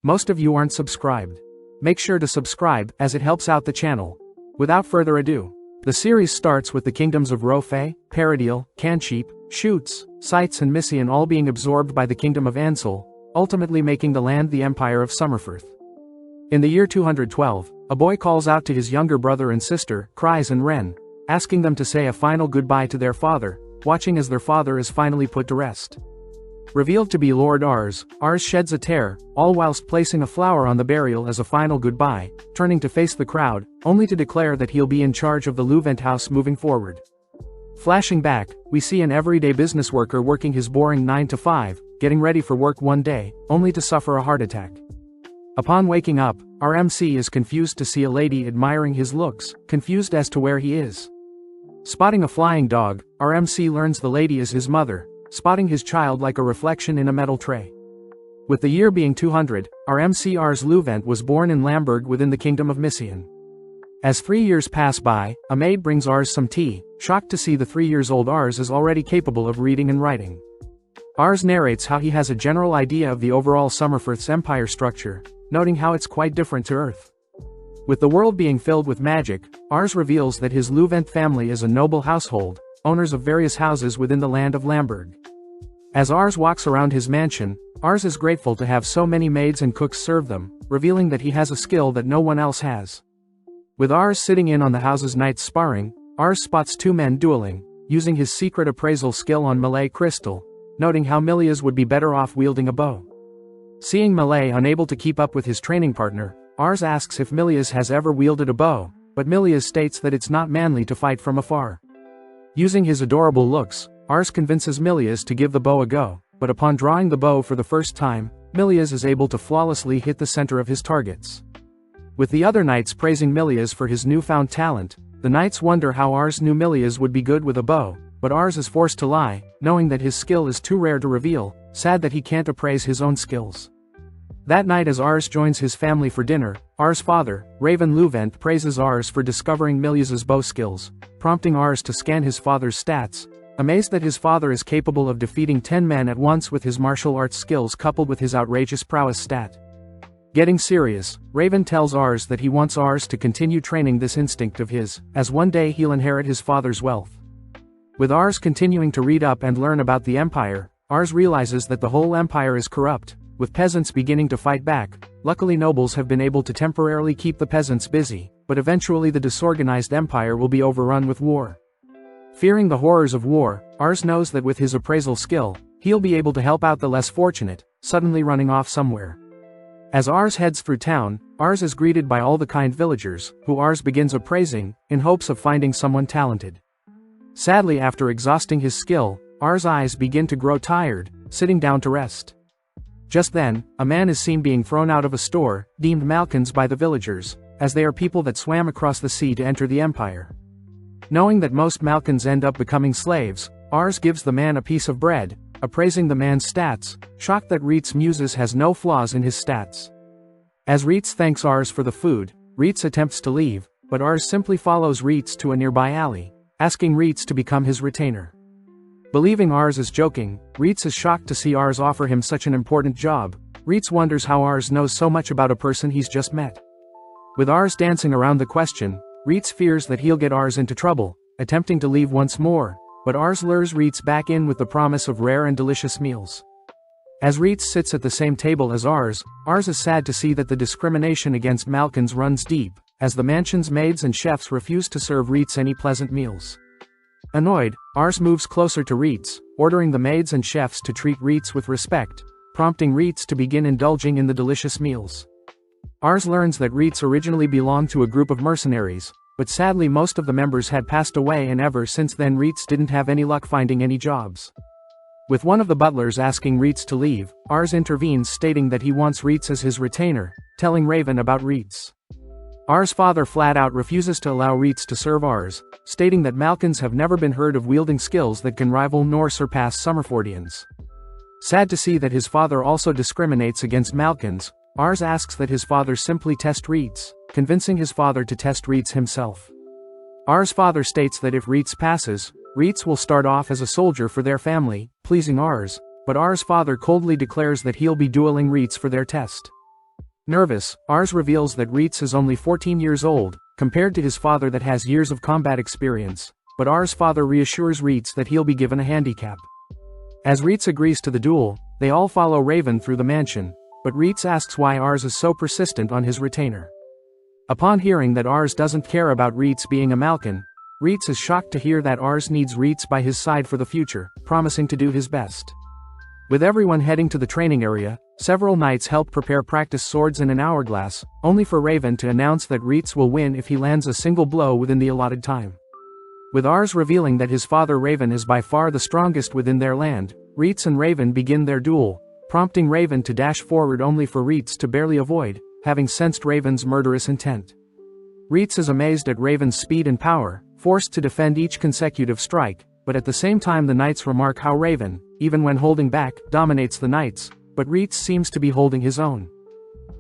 Most of you aren't subscribed. Make sure to subscribe, as it helps out the channel. Without further ado, the series starts with the kingdoms of Rofe, Paradil, Cansheep, Shoots, Sites and Missian all being absorbed by the kingdom of Ansel, ultimately making the land the Empire of Summerfirth. In the year 212, a boy calls out to his younger brother and sister, Kryze and Ren, asking them to say a final goodbye to their father, watching as their father is finally put to rest. Revealed to be Lord Ars, Ars sheds a tear, all whilst placing a flower on the burial as a final goodbye, turning to face the crowd, only to declare that he'll be in charge of the Luvent house moving forward. Flashing back, we see an everyday business worker working his boring 9 to 5, getting ready for work one day, only to suffer a heart attack. Upon waking up, our MC is confused to see a lady admiring his looks, confused as to where he is. Spotting a flying dog, our MC learns the lady is his mother, spotting his child like a reflection in a metal tray. With the year being 200, our MC Ars Luvent was born in Lamberg within the kingdom of Missian. As 3 years pass by, a maid brings Ars some tea, shocked to see the 3-year-old Ars is already capable of reading and writing. Ars narrates how he has a general idea of the overall Summerfirth's empire structure, noting how it's quite different to Earth. With the world being filled with magic, Ars reveals that his Luvent family is a noble household, owners of various houses within the land of Lamberg. As Ars walks around his mansion, Ars is grateful to have so many maids and cooks serve them, revealing that he has a skill that no one else has. With Ars sitting in on the house's nights sparring, Ars spots 2 men dueling, using his secret appraisal skill on Malay Crystal, noting how Milias would be better off wielding a bow. Seeing Malay unable to keep up with his training partner, Ars asks if Milias has ever wielded a bow, but Milias states that it's not manly to fight from afar. Using his adorable looks, Ars convinces Milias to give the bow a go, but upon drawing the bow for the first time, Milias is able to flawlessly hit the center of his targets. With the other knights praising Milias for his newfound talent, the knights wonder how Ars knew Milias would be good with a bow, but Ars is forced to lie, knowing that his skill is too rare to reveal, sad that he can't appraise his own skills. That night as Ars joins his family for dinner, Ars' father, Raven Luvent praises Ars for discovering Milias's bow skills, prompting Ars to scan his father's stats, amazed that his father is capable of defeating 10 men at once with his martial arts skills coupled with his outrageous prowess stat. Getting serious, Raven tells Ars that he wants Ars to continue training this instinct of his, as one day he'll inherit his father's wealth. With Ars continuing to read up and learn about the Empire, Ars realizes that the whole Empire is corrupt, with peasants beginning to fight back. Luckily nobles have been able to temporarily keep the peasants busy, but eventually the disorganized empire will be overrun with war. Fearing the horrors of war, Ars knows that with his appraisal skill, he'll be able to help out the less fortunate, suddenly running off somewhere. As Ars heads through town, Ars is greeted by all the kind villagers, who Ars begins appraising, in hopes of finding someone talented. Sadly, after exhausting his skill, Ars' eyes begin to grow tired, sitting down to rest. Just then, a man is seen being thrown out of a store, deemed Malkans by the villagers, as they are people that swam across the sea to enter the empire. Knowing that most Malkans end up becoming slaves, Ars gives the man a piece of bread, appraising the man's stats, shocked that Reitz Muses has no flaws in his stats. As Reitz thanks Ars for the food, Reitz attempts to leave, but Ars simply follows Reitz to a nearby alley, asking Reitz to become his retainer. Believing Ars is joking, Reitz is shocked to see Ars offer him such an important job. Reitz wonders how Ars knows so much about a person he's just met. With Ars dancing around the question, Reitz fears that he'll get Ars into trouble, attempting to leave once more, but Ars lures Reitz back in with the promise of rare and delicious meals. As Reitz sits at the same table as Ars is sad to see that the discrimination against Malkans runs deep, as the mansion's maids and chefs refuse to serve Reitz any pleasant meals. Annoyed, Ars moves closer to Reitz, ordering the maids and chefs to treat Reitz with respect, prompting Reitz to begin indulging in the delicious meals. Ars learns that Reitz originally belonged to a group of mercenaries, but sadly most of the members had passed away and ever since then Reitz didn't have any luck finding any jobs. With one of the butlers asking Reitz to leave, Ars intervenes stating that he wants Reitz as his retainer, telling Raven about Reitz. Ars' father flat out refuses to allow Reitz to serve Ars, stating that Malkans have never been heard of wielding skills that can rival nor surpass Summerfordians. Sad to see that his father also discriminates against Malkans, Ars asks that his father simply test Reitz, convincing his father to test Reitz himself. Ars' father states that if Reitz passes, Reitz will start off as a soldier for their family, pleasing Ars, but Ars' father coldly declares that he'll be dueling Reitz for their test. Nervous, Ars reveals that REITZ is only 14 years old, compared to his father that has years of combat experience, but Ars' father reassures REITZ that he'll be given a handicap. As REITZ agrees to the duel, they all follow Raven through the mansion, but REITZ asks why Ars is so persistent on his retainer. Upon hearing that Ars doesn't care about REITZ being a Malkin, REITZ is shocked to hear that Ars needs REITZ by his side for the future, promising to do his best. With everyone heading to the training area, several knights help prepare practice swords in an hourglass, only for Raven to announce that REITZ will win if he lands a single blow within the allotted time. With Ars revealing that his father Raven is by far the strongest within their land, REITZ and Raven begin their duel, prompting Raven to dash forward only for REITZ to barely avoid, having sensed Raven's murderous intent. REITZ is amazed at Raven's speed and power, forced to defend each consecutive strike, but at the same time the knights remark how Raven, even when holding back, dominates the knights, but REITZ seems to be holding his own.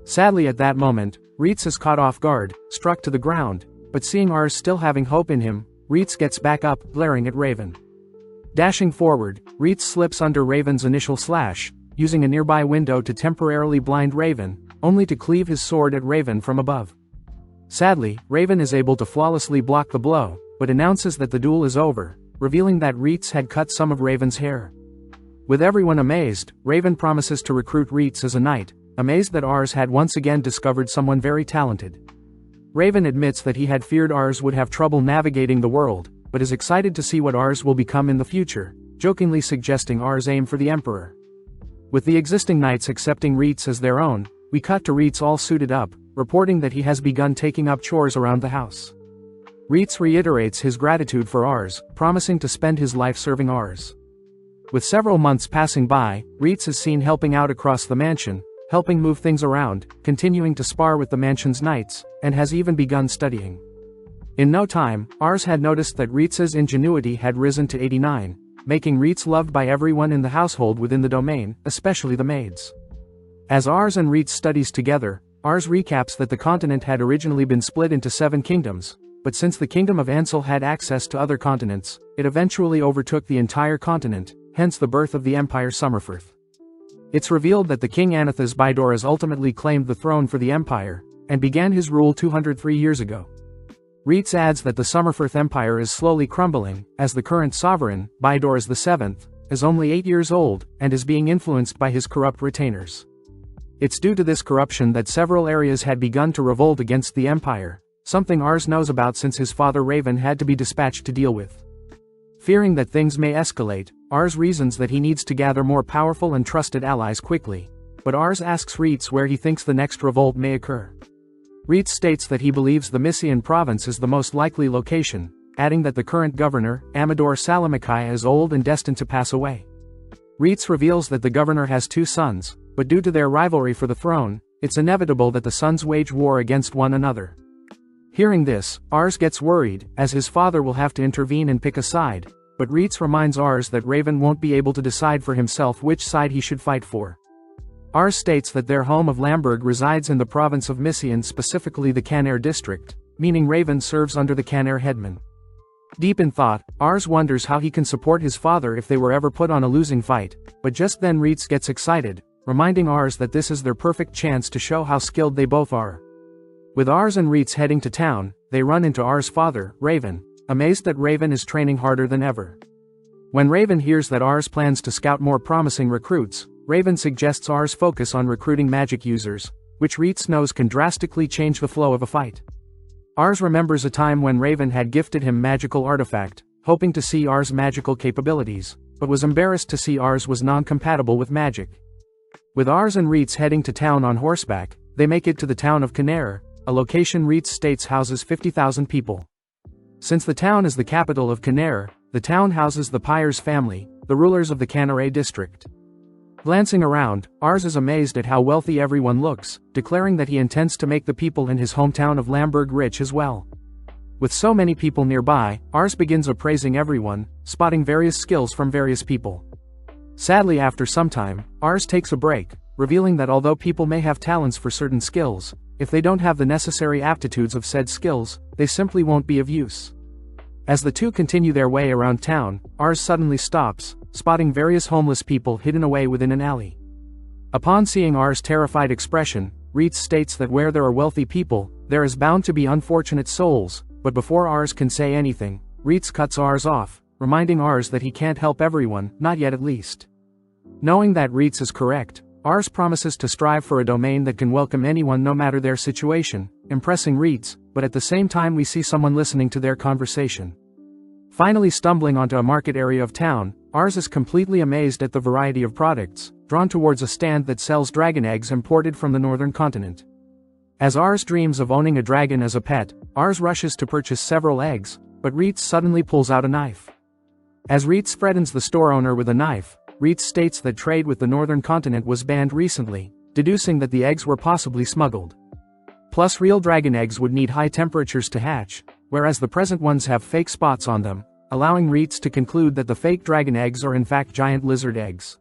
Sadly at that moment, REITZ is caught off guard, struck to the ground, but seeing Ars still having hope in him, REITZ gets back up, glaring at Raven. Dashing forward, REITZ slips under Raven's initial slash, using a nearby window to temporarily blind Raven, only to cleave his sword at Raven from above. Sadly, Raven is able to flawlessly block the blow, but announces that the duel is over, revealing that REITZ had cut some of Raven's hair. With everyone amazed, Raven promises to recruit REITZ as a knight, amazed that Ars had once again discovered someone very talented. Raven admits that he had feared Ars would have trouble navigating the world, but is excited to see what Ars will become in the future, jokingly suggesting Ars aim for the Emperor. With the existing knights accepting REITZ as their own, we cut to REITZ all suited up, reporting that he has begun taking up chores around the house. REITZ reiterates his gratitude for Ars, promising to spend his life serving Ars. With several months passing by, REITZ is seen helping out across the mansion, helping move things around, continuing to spar with the mansion's knights, and has even begun studying. In no time, Ars had noticed that REITZ's ingenuity had risen to 89, making REITZ loved by everyone in the household within the domain, especially the maids. As Ars and REITZ studies together, Ars recaps that the continent had originally been split into 7 kingdoms, but since the kingdom of Ansel had access to other continents, it eventually overtook the entire continent, hence the birth of the Empire Summerfirth. It's revealed that the king Anathas Bidoras ultimately claimed the throne for the empire, and began his rule 203 years ago. REITZ adds that the Summerfirth Empire is slowly crumbling, as the current sovereign, Bidoras VII, is only 8 years old, and is being influenced by his corrupt retainers. It's due to this corruption that several areas had begun to revolt against the empire, something Ars knows about since his father Raven had to be dispatched to deal with. Fearing that things may escalate, Ars reasons that he needs to gather more powerful and trusted allies quickly, but Ars asks REITZ where he thinks the next revolt may occur. REITZ states that he believes the Mysian province is the most likely location, adding that the current governor, Amador Salamakai, is old and destined to pass away. REITZ reveals that the governor has 2 sons, but due to their rivalry for the throne, it's inevitable that the sons wage war against one another. Hearing this, Ars gets worried, as his father will have to intervene and pick a side, but REITZ reminds Ars that Raven won't be able to decide for himself which side he should fight for. Ars states that their home of Lamberg resides in the province of Mysian, specifically the Canair district, meaning Raven serves under the Canair headman. Deep in thought, Ars wonders how he can support his father if they were ever put on a losing fight, but just then REITZ gets excited, reminding Ars that this is their perfect chance to show how skilled they both are. With Ars and REITZ heading to town, they run into Ars' father, Raven, amazed that Raven is training harder than ever. When Raven hears that Ars plans to scout more promising recruits, Raven suggests Ars focus on recruiting magic users, which REITZ knows can drastically change the flow of a fight. Ars remembers a time when Raven had gifted him magical artifact, hoping to see Ars' magical capabilities, but was embarrassed to see Ars was non-compatible with magic. With Ars and REITZ heading to town on horseback, they make it to the town of Canair, a location REITZ states houses 50,000 people. Since the town is the capital of Canair, the town houses the Pyres family, the rulers of the Canair district. Glancing around, Ars is amazed at how wealthy everyone looks, declaring that he intends to make the people in his hometown of Lamberg rich as well. With so many people nearby, Ars begins appraising everyone, spotting various skills from various people. Sadly, after some time, Ars takes a break, revealing that although people may have talents for certain skills, if they don't have the necessary aptitudes of said skills, they simply won't be of use. As the two continue their way around town, Ars suddenly stops, spotting various homeless people hidden away within an alley. Upon seeing Ars' terrified expression, REITZ states that where there are wealthy people, there is bound to be unfortunate souls, but before Ars can say anything, REITZ cuts Ars off, reminding Ars that he can't help everyone, not yet at least. Knowing that REITZ is correct, Ars promises to strive for a domain that can welcome anyone no matter their situation, impressing REITZ, but at the same time we see someone listening to their conversation. Finally stumbling onto a market area of town, Ars is completely amazed at the variety of products, drawn towards a stand that sells dragon eggs imported from the northern continent. As Ars dreams of owning a dragon as a pet, Ars rushes to purchase several eggs, but REITZ suddenly pulls out a knife. As REITZ threatens the store owner with a knife, REITZ states that trade with the northern continent was banned recently, deducing that the eggs were possibly smuggled. Plus real dragon eggs would need high temperatures to hatch, whereas the present ones have fake spots on them, allowing REITZ to conclude that the fake dragon eggs are in fact giant lizard eggs.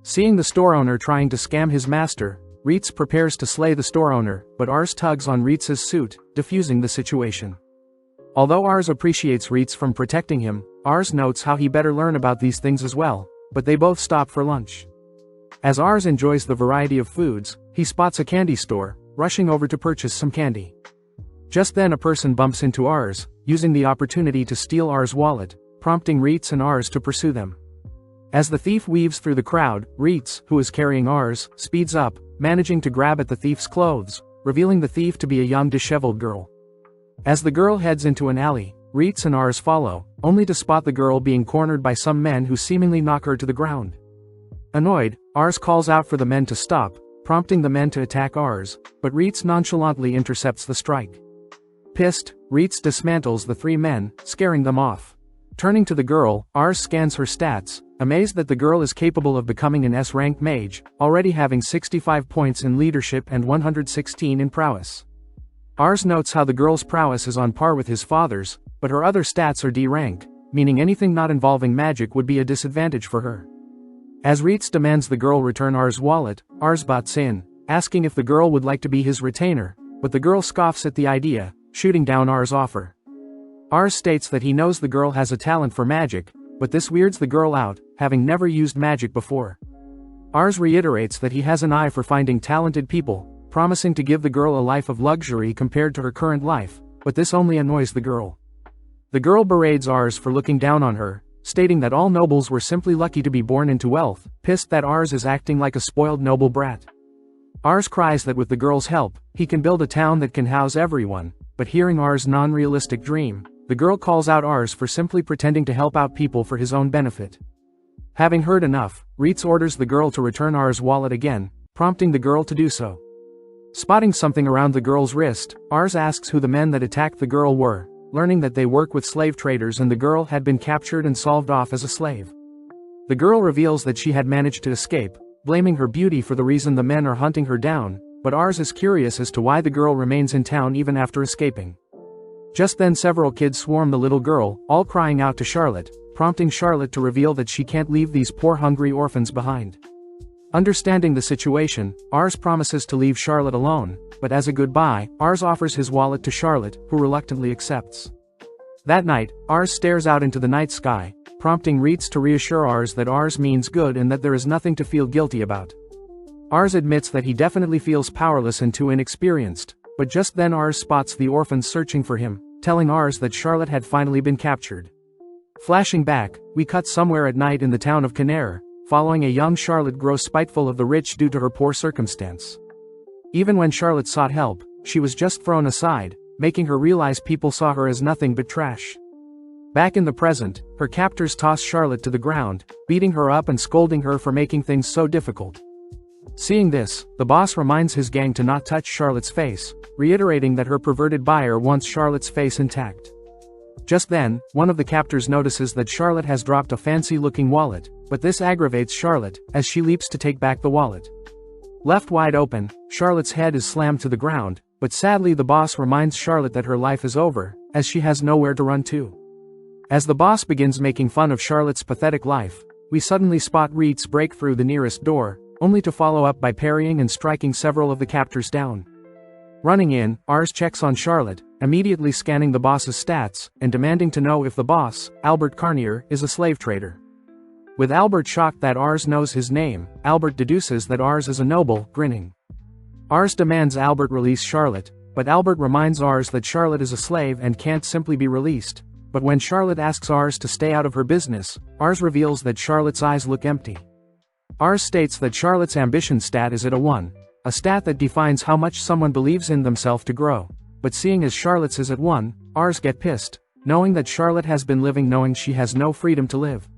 Seeing the store owner trying to scam his master, REITZ prepares to slay the store owner, but Ars tugs on REITZ's suit, diffusing the situation. Although Ars appreciates REITZ from protecting him, Ars notes how he better learn about these things as well, but they both stop for lunch. As Ars enjoys the variety of foods, he spots a candy store, rushing over to purchase some candy. Just then a person bumps into Ars, using the opportunity to steal Ars' wallet, prompting REITZ and Ars to pursue them. As the thief weaves through the crowd, REITZ, who is carrying Ars, speeds up, managing to grab at the thief's clothes, revealing the thief to be a young disheveled girl. As the girl heads into an alley, REITZ and Ars follow, only to spot the girl being cornered by some men who seemingly knock her to the ground. Annoyed, Ars calls out for the men to stop, prompting the men to attack Ars, but REITZ nonchalantly intercepts the strike. Pissed, REITZ dismantles the three men, scaring them off. Turning to the girl, Ars scans her stats, amazed that the girl is capable of becoming an S-rank mage, already having 65 points in leadership and 116 in prowess. Ars notes how the girl's prowess is on par with his father's, but her other stats are D-rank, meaning anything not involving magic would be a disadvantage for her. As REITZ demands the girl return Ars' wallet, Ars butts in, asking if the girl would like to be his retainer, but the girl scoffs at the idea, shooting down Ars' offer. Ars states that he knows the girl has a talent for magic, but this weirds the girl out, having never used magic before. Ars reiterates that he has an eye for finding talented people, promising to give the girl a life of luxury compared to her current life, but this only annoys the girl. The girl berates Ars for looking down on her, stating that all nobles were simply lucky to be born into wealth, pissed that Ars is acting like a spoiled noble brat. Ars cries that with the girl's help, he can build a town that can house everyone, but hearing Ars' non-realistic dream, the girl calls out Ars for simply pretending to help out people for his own benefit. Having heard enough, REITZ orders the girl to return Ars' wallet again, prompting the girl to do so. Spotting something around the girl's wrist, Ars asks who the men that attacked the girl were, learning that they work with slave traders and the girl had been captured and sold off as a slave. The girl reveals that she had managed to escape, blaming her beauty for the reason the men are hunting her down, but Ars is curious as to why the girl remains in town even after escaping. Just then several kids swarm the little girl, all crying out to Charlotte, prompting Charlotte to reveal that she can't leave these poor hungry orphans behind. Understanding the situation, Ars promises to leave Charlotte alone, but as a goodbye, Ars offers his wallet to Charlotte, who reluctantly accepts. That night, Ars stares out into the night sky, prompting REITZ to reassure Ars that Ars means good and that there is nothing to feel guilty about. Ars admits that he definitely feels powerless and too inexperienced, but just then Ars spots the orphans searching for him, telling Ars that Charlotte had finally been captured. Flashing back, we cut somewhere at night in the town of Canare, following a young Charlotte grow spiteful of the rich due to her poor circumstance. Even when Charlotte sought help, she was just thrown aside, making her realize people saw her as nothing but trash. Back in the present, her captors toss Charlotte to the ground, beating her up and scolding her for making things so difficult. Seeing this, the boss reminds his gang to not touch Charlotte's face, reiterating that her perverted buyer wants Charlotte's face intact. Just then, one of the captors notices that Charlotte has dropped a fancy-looking wallet, but this aggravates Charlotte, as she leaps to take back the wallet. Left wide open, Charlotte's head is slammed to the ground, but sadly the boss reminds Charlotte that her life is over, as she has nowhere to run to. As the boss begins making fun of Charlotte's pathetic life, we suddenly spot REITZ break through the nearest door, only to follow up by parrying and striking several of the captors down. Running in, Ars checks on Charlotte, immediately scanning the boss's stats, and demanding to know if the boss, Albert Carnier, is a slave trader. With Albert shocked that Ars knows his name, Albert deduces that Ars is a noble, grinning. Ars demands Albert release Charlotte, but Albert reminds Ars that Charlotte is a slave and can't simply be released. But when Charlotte asks Ars to stay out of her business, Ars reveals that Charlotte's eyes look empty. Ars states that Charlotte's ambition stat is at a 1, a stat that defines how much someone believes in themselves to grow. But seeing as Charlotte's is at 1, Ars get pissed, knowing that Charlotte has been living knowing she has no freedom to live.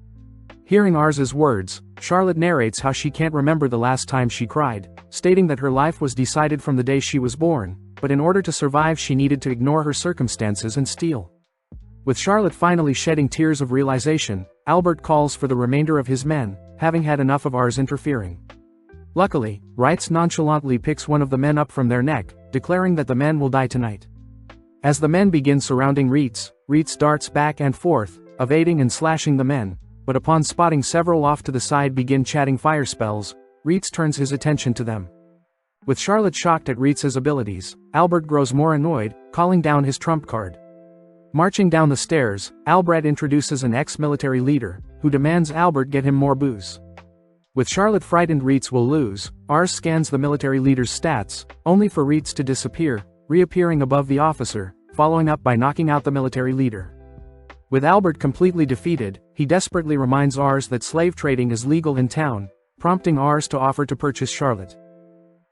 Hearing Ars's words, Charlotte narrates how she can't remember the last time she cried, stating that her life was decided from the day she was born, but in order to survive she needed to ignore her circumstances and steal. With Charlotte finally shedding tears of realization, Albert calls for the remainder of his men, having had enough of Ars interfering. Luckily, REINCARNATES nonchalantly picks one of the men up from their neck, declaring that the men will die tonight. As the men begin surrounding REINCARNATES darts back and forth, evading and slashing the men, but upon spotting several off to the side begin chatting fire spells, REINCARNATES turns his attention to them. With Charlotte shocked at REINCARNATES' abilities, Albert grows more annoyed, calling down his trump card. Marching down the stairs, Albert introduces an ex-military leader, who demands Albert get him more booze. With Charlotte frightened REINCARNATES will lose, Ars scans the military leader's stats, only for REINCARNATES to disappear, reappearing above the officer, following up by knocking out the military leader. With Albert completely defeated, he desperately reminds Ars that slave trading is legal in town, prompting Ars to offer to purchase Charlotte.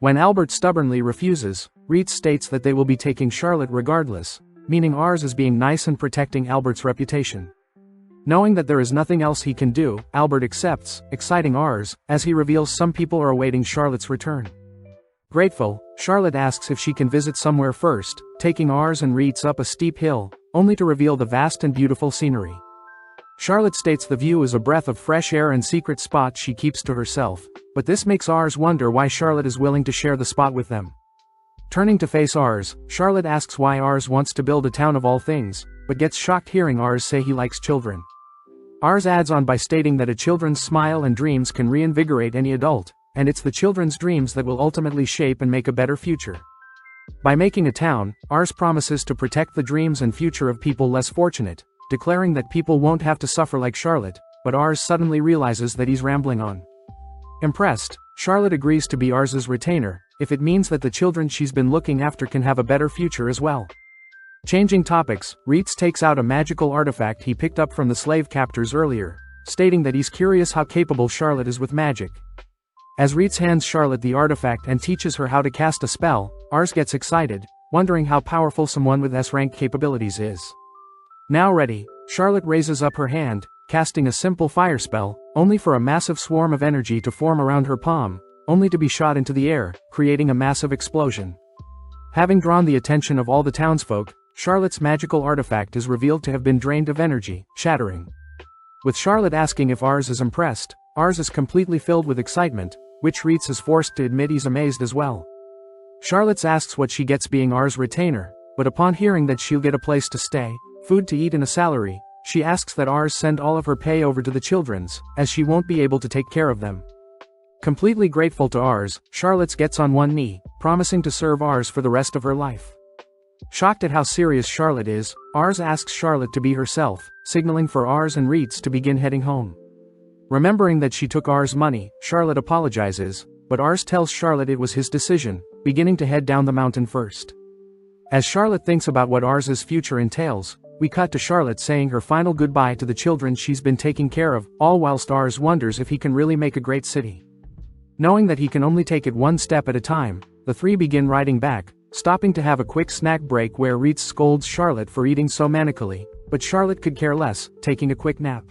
When Albert stubbornly refuses, REINCARNATES states that they will be taking Charlotte regardless, meaning Ars is being nice and protecting Albert's reputation. Knowing that there is nothing else he can do, Albert accepts, exciting Ars, as he reveals some people are awaiting Charlotte's return. Grateful, Charlotte asks if she can visit somewhere first, taking Ars and REINCARNATES up a steep hill, only to reveal the vast and beautiful scenery. Charlotte states the view is a breath of fresh air and secret spot she keeps to herself, but this makes Ars wonder why Charlotte is willing to share the spot with them. Turning to face Ars, Charlotte asks why Ars wants to build a town of all things, but gets shocked hearing Ars say he likes children. Ars adds on by stating that a children's smile and dreams can reinvigorate any adult, and it's the children's dreams that will ultimately shape and make a better future. By making a town, Ars promises to protect the dreams and future of people less fortunate, declaring that people won't have to suffer like Charlotte, but Ars suddenly realizes that he's rambling on. Impressed, Charlotte agrees to be Ars's retainer, if it means that the children she's been looking after can have a better future as well. Changing topics, REINCARNATES takes out a magical artifact he picked up from the slave captors earlier, stating that he's curious how capable Charlotte is with magic. As REINCARNATES hands Charlotte the artifact and teaches her how to cast a spell, Ars gets excited, wondering how powerful someone with S-rank capabilities is. Now ready, Charlotte raises up her hand, casting a simple fire spell, only for a massive swarm of energy to form around her palm, only to be shot into the air, creating a massive explosion. Having drawn the attention of all the townsfolk, Charlotte's magical artifact is revealed to have been drained of energy, shattering. With Charlotte asking if Ars is impressed, Ars is completely filled with excitement, which REINCARNATES is forced to admit he's amazed as well. Charlotte asks what she gets being Ars' retainer, but upon hearing that she'll get a place to stay, food to eat and a salary, she asks that Ars send all of her pay over to the children's, as she won't be able to take care of them. Completely grateful to Ars, Charlotte gets on one knee, promising to serve Ars for the rest of her life. Shocked at how serious Charlotte is, Ars asks Charlotte to be herself, signaling for Ars and REINCARNATES to begin heading home. Remembering that she took Ars' money, Charlotte apologizes, but Ars tells Charlotte it was his decision, beginning to head down the mountain first. As Charlotte thinks about what Ars' future entails, we cut to Charlotte saying her final goodbye to the children she's been taking care of, all whilst Ars wonders if he can really make a great city. Knowing that he can only take it one step at a time, the three begin riding back, stopping to have a quick snack break where REINCARNATES scolds Charlotte for eating so manically, but Charlotte could care less, taking a quick nap.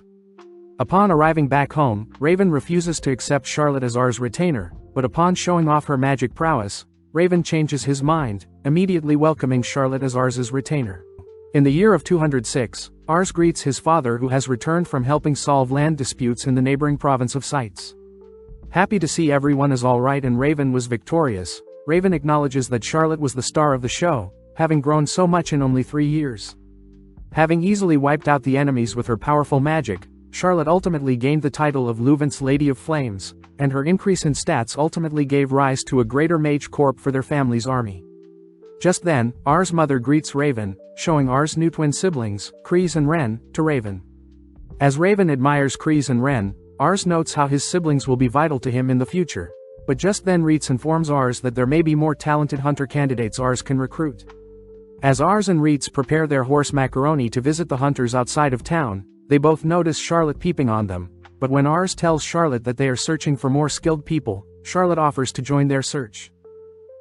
Upon arriving back home, Raven refuses to accept Charlotte as Ars' retainer, but upon showing off her magic prowess, Raven changes his mind, immediately welcoming Charlotte as Ars' retainer. In the year of 206, Ars greets his father who has returned from helping solve land disputes in the neighboring province of Sites. Happy to see everyone is alright and Raven was victorious, Raven acknowledges that Charlotte was the star of the show, having grown so much in only 3 years. Having easily wiped out the enemies with her powerful magic, Charlotte ultimately gained the title of Leuven's Lady of Flames, and her increase in stats ultimately gave rise to a greater mage corps for their family's army. Just then, Ars' mother greets Raven, showing Ars' new twin siblings, Kreese and Ren, to Raven. As Raven admires Kreese and Ren, Ars notes how his siblings will be vital to him in the future, But just then REITZ informs Ars that there may be more talented hunter candidates Ars can recruit. As Ars and REITZ prepare their horse Macaroni to visit the hunters outside of town, they both notice Charlotte peeping on them, but when Ars tells Charlotte that they are searching for more skilled people, Charlotte offers to join their search.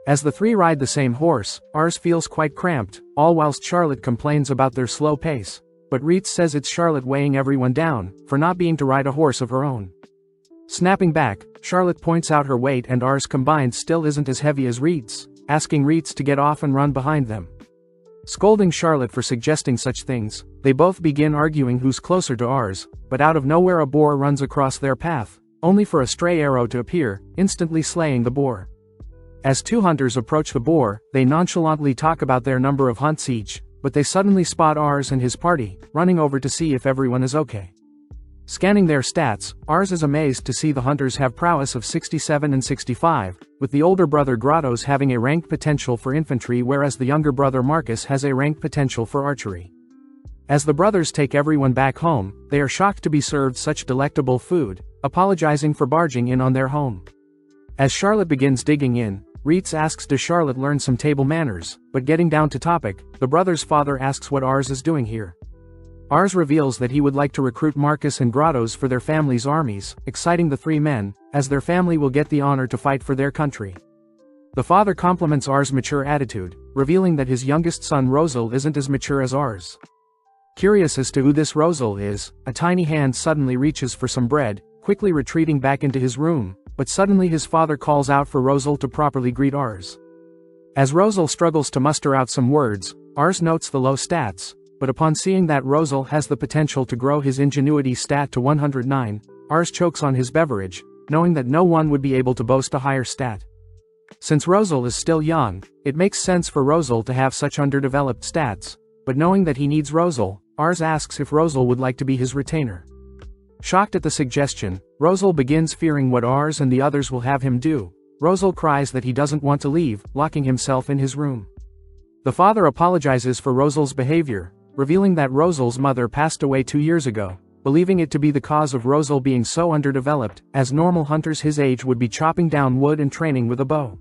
As the three ride the same horse, Ars feels quite cramped, all whilst Charlotte complains about their slow pace. But REITZ says it's Charlotte weighing everyone down, for not being to ride a horse of her own. Snapping back, Charlotte points out her weight and Ars combined still isn't as heavy as REITZ, asking REITZ to get off and run behind them. Scolding Charlotte for suggesting such things, they both begin arguing who's closer to Ars, but out of nowhere a boar runs across their path, only for a stray arrow to appear, instantly slaying the boar. As two hunters approach the boar, they nonchalantly talk about their number of hunts each, but they suddenly spot Ars and his party, running over to see if everyone is okay. Scanning their stats, Ars is amazed to see the hunters have prowess of 67 and 65, with the older brother Grottos having a ranked potential for infantry whereas the younger brother Marcus has a ranked potential for archery. As the brothers take everyone back home, they are shocked to be served such delectable food, apologizing for barging in on their home. As Charlotte begins digging in, REITZ asks does Charlotte learn some table manners, but getting down to topic, the brother's father asks what Ars is doing here. Ars reveals that he would like to recruit Marcus and Grottos for their family's armies, exciting the three men, as their family will get the honor to fight for their country. The father compliments Ars' mature attitude, revealing that his youngest son Rosal isn't as mature as Ars. Curious as to who this Rosal is, a tiny hand suddenly reaches for some bread, quickly retreating back into his room, but suddenly his father calls out for Rosal to properly greet Ars. As Rosal struggles to muster out some words, Ars notes the low stats, but upon seeing that Rosal has the potential to grow his ingenuity stat to 109, Ars chokes on his beverage, knowing that no one would be able to boast a higher stat. Since Rosal is still young, it makes sense for Rosal to have such underdeveloped stats, but knowing that he needs Rosal, Ars asks if Rosal would like to be his retainer. Shocked at the suggestion, Rosal begins fearing what Ars and the others will have him do. Rosal cries that he doesn't want to leave, locking himself in his room. The father apologizes for Rosal's behavior, revealing that Rosal's mother passed away 2 years ago, believing it to be the cause of Rosal being so underdeveloped, as normal hunters his age would be chopping down wood and training with a bow.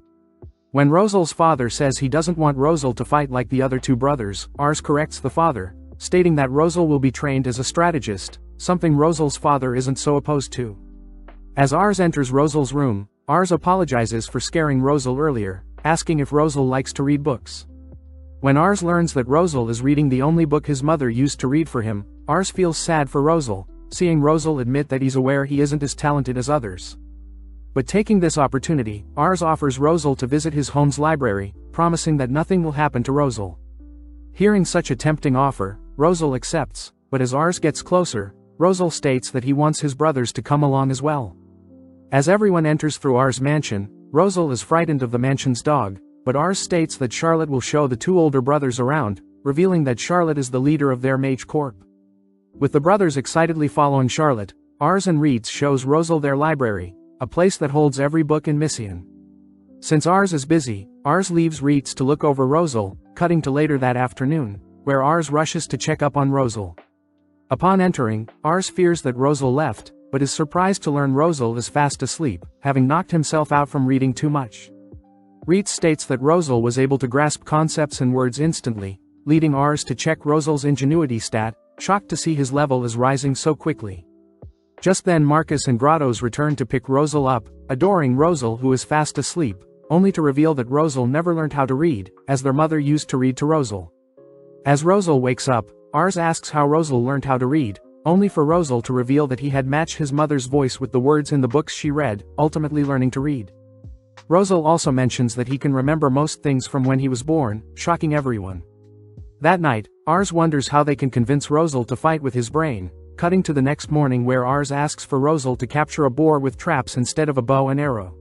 When Rosal's father says he doesn't want Rosal to fight like the other two brothers, Ars corrects the father, stating that Rosal will be trained as a strategist, something Rosal's father isn't so opposed to. As Ars enters Rosal's room, Ars apologizes for scaring Rosal earlier, asking if Rosal likes to read books. When Ars learns that Rosal is reading the only book his mother used to read for him, Ars feels sad for Rosal, seeing Rosal admit that he's aware he isn't as talented as others. But taking this opportunity, Ars offers Rosal to visit his home's library, promising that nothing will happen to Rosal. Hearing such a tempting offer, Rosal accepts, but as Ars gets closer, Rosal states that he wants his brothers to come along as well. As everyone enters through Ars' mansion, Rosal is frightened of the mansion's dog, but Ars states that Charlotte will show the two older brothers around, revealing that Charlotte is the leader of their mage corps. With the brothers excitedly following Charlotte, Ars and REITZ shows Rosal their library, a place that holds every book in Missian. Since Ars is busy, Ars leaves REITZ to look over Rosal, cutting to later that afternoon, where Ars rushes to check up on Rosal. Upon entering, Ars fears that Rosal left, but is surprised to learn Rosal is fast asleep, having knocked himself out from reading too much. REITZ states that Rosal was able to grasp concepts and words instantly, leading Ars to check Rosal's ingenuity stat, shocked to see his level is rising so quickly. Just then Marcus and Grottos return to pick Rosal up, adoring Rosal who is fast asleep, only to reveal that Rosal never learned how to read, as their mother used to read to Rosal. As Rosal wakes up, Ars asks how Rosal learned how to read, only for Rosal to reveal that he had matched his mother's voice with the words in the books she read, ultimately learning to read. Rosal also mentions that he can remember most things from when he was born, shocking everyone. That night, Ars wonders how they can convince Rosal to fight with his brain, cutting to the next morning where Ars asks for Rosal to capture a boar with traps instead of a bow and arrow.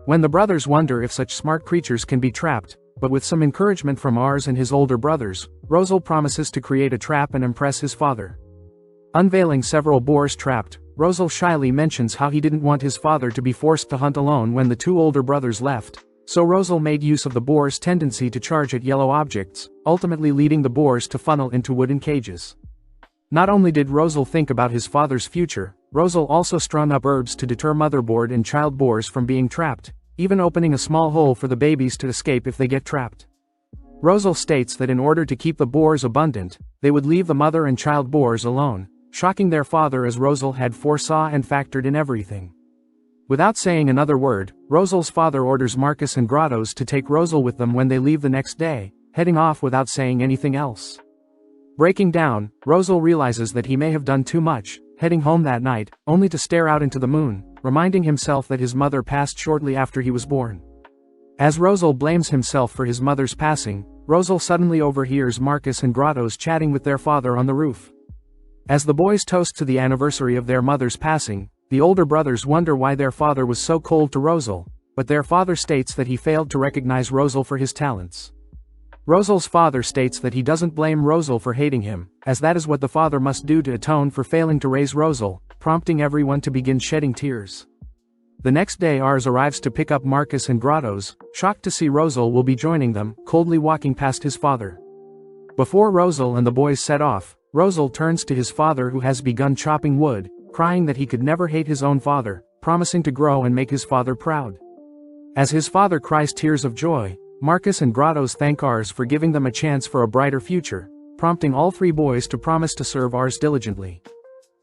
When the brothers wonder if such smart creatures can be trapped, but with some encouragement from Ars and his older brothers, Rosal promises to create a trap and impress his father. Unveiling several boars trapped, Rosal shyly mentions how he didn't want his father to be forced to hunt alone when the two older brothers left, so Rosal made use of the boar's tendency to charge at yellow objects, ultimately leading the boars to funnel into wooden cages. Not only did Rosal think about his father's future, Rosal also strung up herbs to deter motherboard and child boars from being trapped, even opening a small hole for the babies to escape if they get trapped. Rosal states that in order to keep the boars abundant, they would leave the mother and child boars alone, shocking their father as Rosal had foresaw and factored in everything. Without saying another word, Rosal's father orders Marcus and Grottos to take Rosal with them when they leave the next day, heading off without saying anything else. Breaking down, Rosal realizes that he may have done too much, heading home that night, only to stare out into the moon, reminding himself that his mother passed shortly after he was born. As Rosal blames himself for his mother's passing, Rosal suddenly overhears Marcus and Grottos chatting with their father on the roof. As the boys toast to the anniversary of their mother's passing, the older brothers wonder why their father was so cold to Rosal, but their father states that he failed to recognize Rosal for his talents. Rosal's father states that he doesn't blame Rosal for hating him, as that is what the father must do to atone for failing to raise Rosal, prompting everyone to begin shedding tears. The next day Ars arrives to pick up Marcus and Grottos, shocked to see Rosal will be joining them, coldly walking past his father. Before Rosal and the boys set off, Rosal turns to his father who has begun chopping wood, crying that he could never hate his own father, promising to grow and make his father proud. As his father cries tears of joy, Marcus and Grottos thank Ars for giving them a chance for a brighter future, prompting all three boys to promise to serve Ars diligently.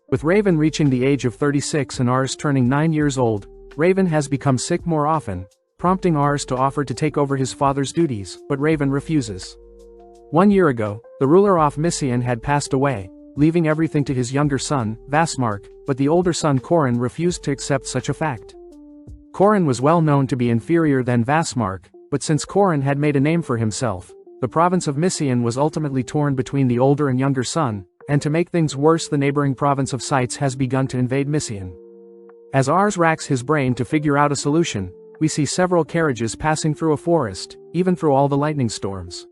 With Raven reaching the age of 36 and Ars turning 9 years old, Raven has become sick more often, prompting Ars to offer to take over his father's duties, but Raven refuses. 1 year ago, the ruler of Misian had passed away, leaving everything to his younger son, Vasmark, but the older son Corin refused to accept such a fact. Corin was well known to be inferior than Vasmark, but since Corin had made a name for himself, the province of Misian was ultimately torn between the older and younger son, and to make things worse the neighboring province of Sites has begun to invade Misian. As Ars racks his brain to figure out a solution, we see several carriages passing through a forest, even through all the lightning storms.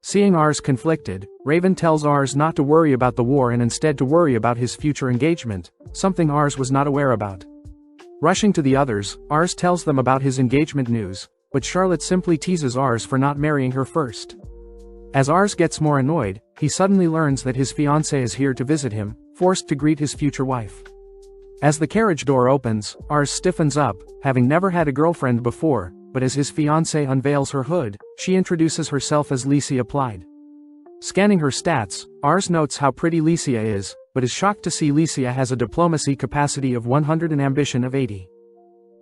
Seeing Ars conflicted, Raven tells Ars not to worry about the war and instead to worry about his future engagement, something Ars was not aware about. Rushing to the others, Ars tells them about his engagement news, but Charlotte simply teases Ars for not marrying her first. As Ars gets more annoyed, he suddenly learns that his fiancée is here to visit him, forced to greet his future wife. As the carriage door opens, Ars stiffens up, having never had a girlfriend before, but as his fiancée unveils her hood, she introduces herself as Licia Applied. Scanning her stats, Ars notes how pretty Licia is, but is shocked to see Licia has a diplomacy capacity of 100 and ambition of 80.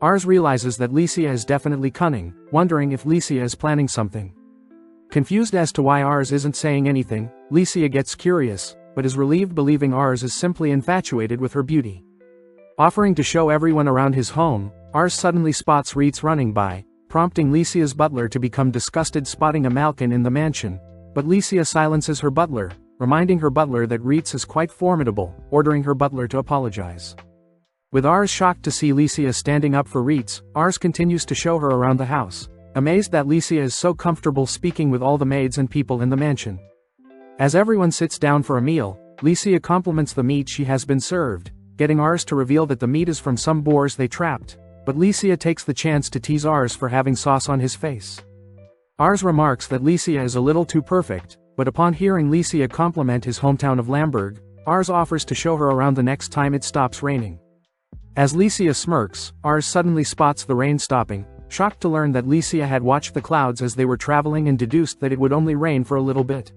Ars realizes that Licia is definitely cunning, wondering if Licia is planning something. Confused as to why Ars isn't saying anything, Licia gets curious, but is relieved believing Ars is simply infatuated with her beauty. Offering to show everyone around his home, Ars suddenly spots Reitz running by, prompting Licia's butler to become disgusted spotting a Malkin in the mansion, but Licia silences her butler, reminding her butler that Reitz is quite formidable, ordering her butler to apologize. With Ars shocked to see Licia standing up for Reitz, Ars continues to show her around the house, amazed that Licia is so comfortable speaking with all the maids and people in the mansion. As everyone sits down for a meal, Licia compliments the meat she has been served, getting Ars to reveal that the meat is from some boars they trapped, but Licia takes the chance to tease Ars for having sauce on his face. Ars remarks that Licia is a little too perfect, but upon hearing Licia compliment his hometown of Lamberg, Ars offers to show her around the next time it stops raining. As Licia smirks, Ars suddenly spots the rain stopping, shocked to learn that Licia had watched the clouds as they were traveling and deduced that it would only rain for a little bit.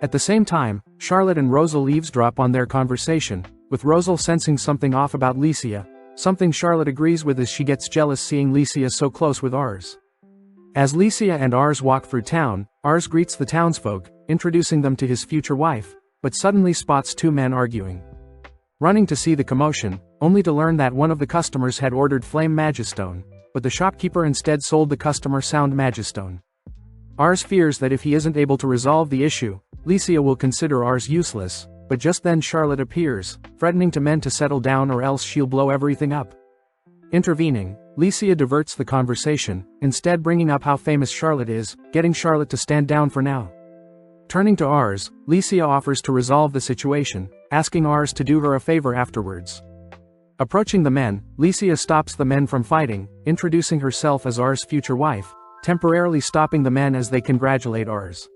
At the same time, Charlotte and Rosal eavesdrop on their conversation, with Rosal sensing something off about Licia, something Charlotte agrees with as she gets jealous seeing Licia so close with Ars. As Licia and Ars walk through town, Ars greets the townsfolk, introducing them to his future wife, but suddenly spots two men arguing. Running to see the commotion, only to learn that one of the customers had ordered Flame Magistone, but the shopkeeper instead sold the customer Sound Magistone. Ars fears that if he isn't able to resolve the issue, Licia will consider Ars useless, but just then Charlotte appears, threatening to men to settle down or else she'll blow everything up. Intervening, Licia diverts the conversation, instead bringing up how famous Charlotte is, getting Charlotte to stand down for now. Turning to Ars, Licia offers to resolve the situation, asking Ars to do her a favor afterwards. Approaching the men, Licia stops the men from fighting, introducing herself as Ars' future wife, temporarily stopping the men as they congratulate Ars.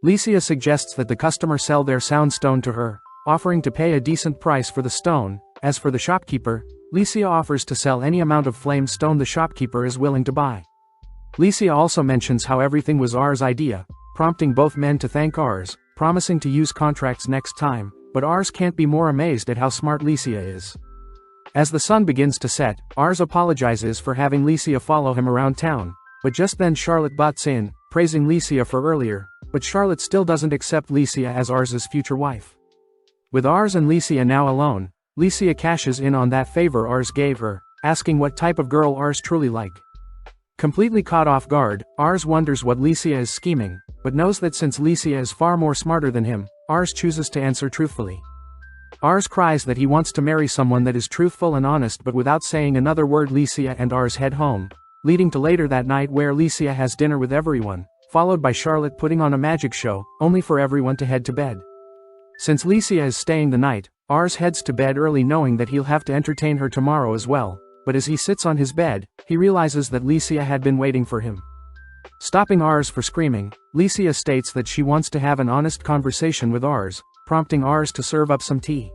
Licia suggests that the customer sell their sound stone to her, offering to pay a decent price for the stone, As for the shopkeeper, Licia offers to sell any amount of flame stone the shopkeeper is willing to buy. Licia also mentions how everything was R's idea, prompting both men to thank Rs, promising to use contracts next time, but Rs can't be more amazed at how smart Licia is. As the sun begins to set, Rs apologizes for having Licia follow him around town, but just then Charlotte butts in, praising Licia for earlier, but Charlotte still doesn't accept Licia as Rs's future wife. With Rs and Licia now alone, Licia cashes in on that favor Rs gave her, asking what type of girl Rs truly like. Completely caught off guard, Rs wonders what Licia is scheming, but knows that since Licia is far more smarter than him, Rs chooses to answer truthfully. Rs cries that he wants to marry someone that is truthful and honest, but without saying another word Licia and Rs head home, leading to later that night where Licia has dinner with everyone, followed by Charlotte putting on a magic show, only for everyone to head to bed. Since Licia is staying the night, Rs heads to bed early knowing that he'll have to entertain her tomorrow as well, but as he sits on his bed, he realizes that Licia had been waiting for him. Stopping Rs for screaming, Licia states that she wants to have an honest conversation with Rs, prompting Rs to serve up some tea.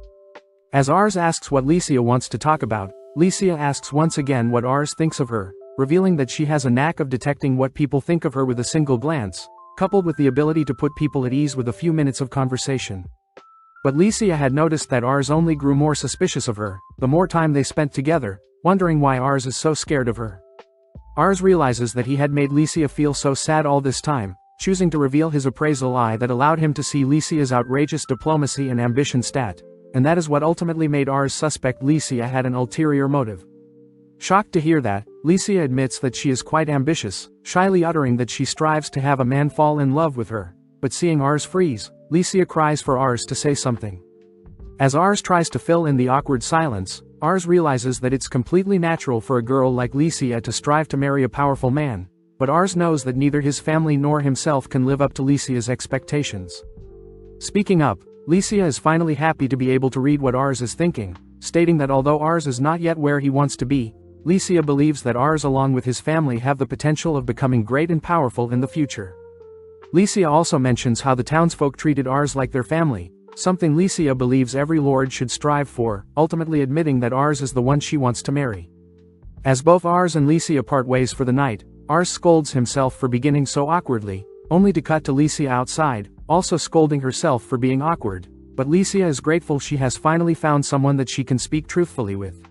As Rs asks what Licia wants to talk about, Licia asks once again what Rs thinks of her, revealing that she has a knack of detecting what people think of her with a single glance, coupled with the ability to put people at ease with a few minutes of conversation. But Licia had noticed that Rs only grew more suspicious of her, the more time they spent together, wondering why Rs is so scared of her. Rs realizes that he had made Licia feel so sad all this time, choosing to reveal his appraisal eye that allowed him to see Licia's outrageous diplomacy and ambition stat, and that is what ultimately made Rs suspect Licia had an ulterior motive. Shocked to hear that, Licia admits that she is quite ambitious, shyly uttering that she strives to have a man fall in love with her, but seeing Rs freeze, Licia cries for Rs to say something. As Rs tries to fill in the awkward silence, Rs realizes that it's completely natural for a girl like Licia to strive to marry a powerful man, but Rs knows that neither his family nor himself can live up to Licia's expectations. Speaking up, Licia is finally happy to be able to read what Rs is thinking, stating that although Rs is not yet where he wants to be, Licia believes that Rs along with his family have the potential of becoming great and powerful in the future. Licia also mentions how the townsfolk treated Rs like their family, something Licia believes every lord should strive for, ultimately admitting that Rs is the one she wants to marry. As both Rs and Licia part ways for the night, Rs scolds himself for beginning so awkwardly, only to cut to Licia outside, also scolding herself for being awkward, but Licia is grateful she has finally found someone that she can speak truthfully with.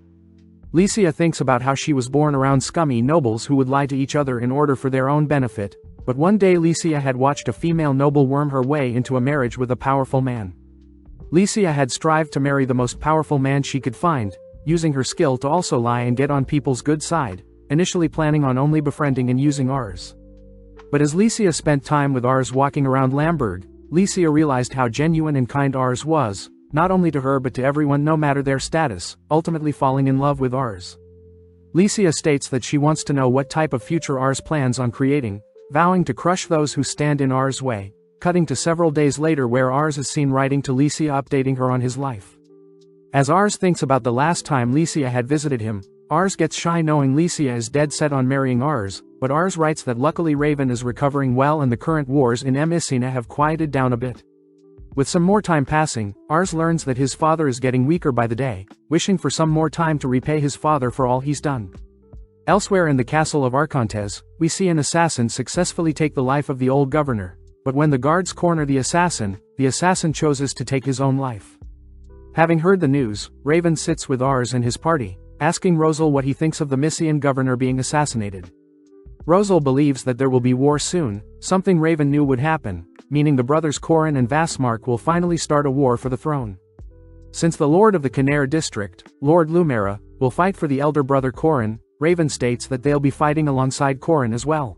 Licia thinks about how she was born around scummy nobles who would lie to each other in order for their own benefit, but one day Licia had watched a female noble worm her way into a marriage with a powerful man. Licia had strived to marry the most powerful man she could find, using her skill to also lie and get on people's good side, initially planning on only befriending and using Rs. But as Licia spent time with Rs walking around Lamberg, Licia realized how genuine and kind Rs was, not only to her but to everyone no matter their status, ultimately falling in love with Rs. Licia states that she wants to know what type of future Rs plans on creating, vowing to crush those who stand in Rs' way, cutting to several days later where Rs is seen writing to Licia updating her on his life. As Rs thinks about the last time Licia had visited him, Rs gets shy knowing Licia is dead set on marrying Rs, but Rs writes that luckily Raven is recovering well and the current wars in Messina have quieted down a bit. With some more time passing, Rs learns that his father is getting weaker by the day, wishing for some more time to repay his father for all he's done. Elsewhere in the castle of Arcontes, we see an assassin successfully take the life of the old governor, but when the guards corner the assassin chooses to take his own life. Having heard the news, Raven sits with Rs and his party, asking Rosal what he thinks of the Mysian governor being assassinated. Rosal believes that there will be war soon, something Raven knew would happen, meaning the brothers Corin and Vasmark will finally start a war for the throne. Since the lord of the Canare district, Lord Lumera, will fight for the elder brother Corin, Raven states that they'll be fighting alongside Corin as well.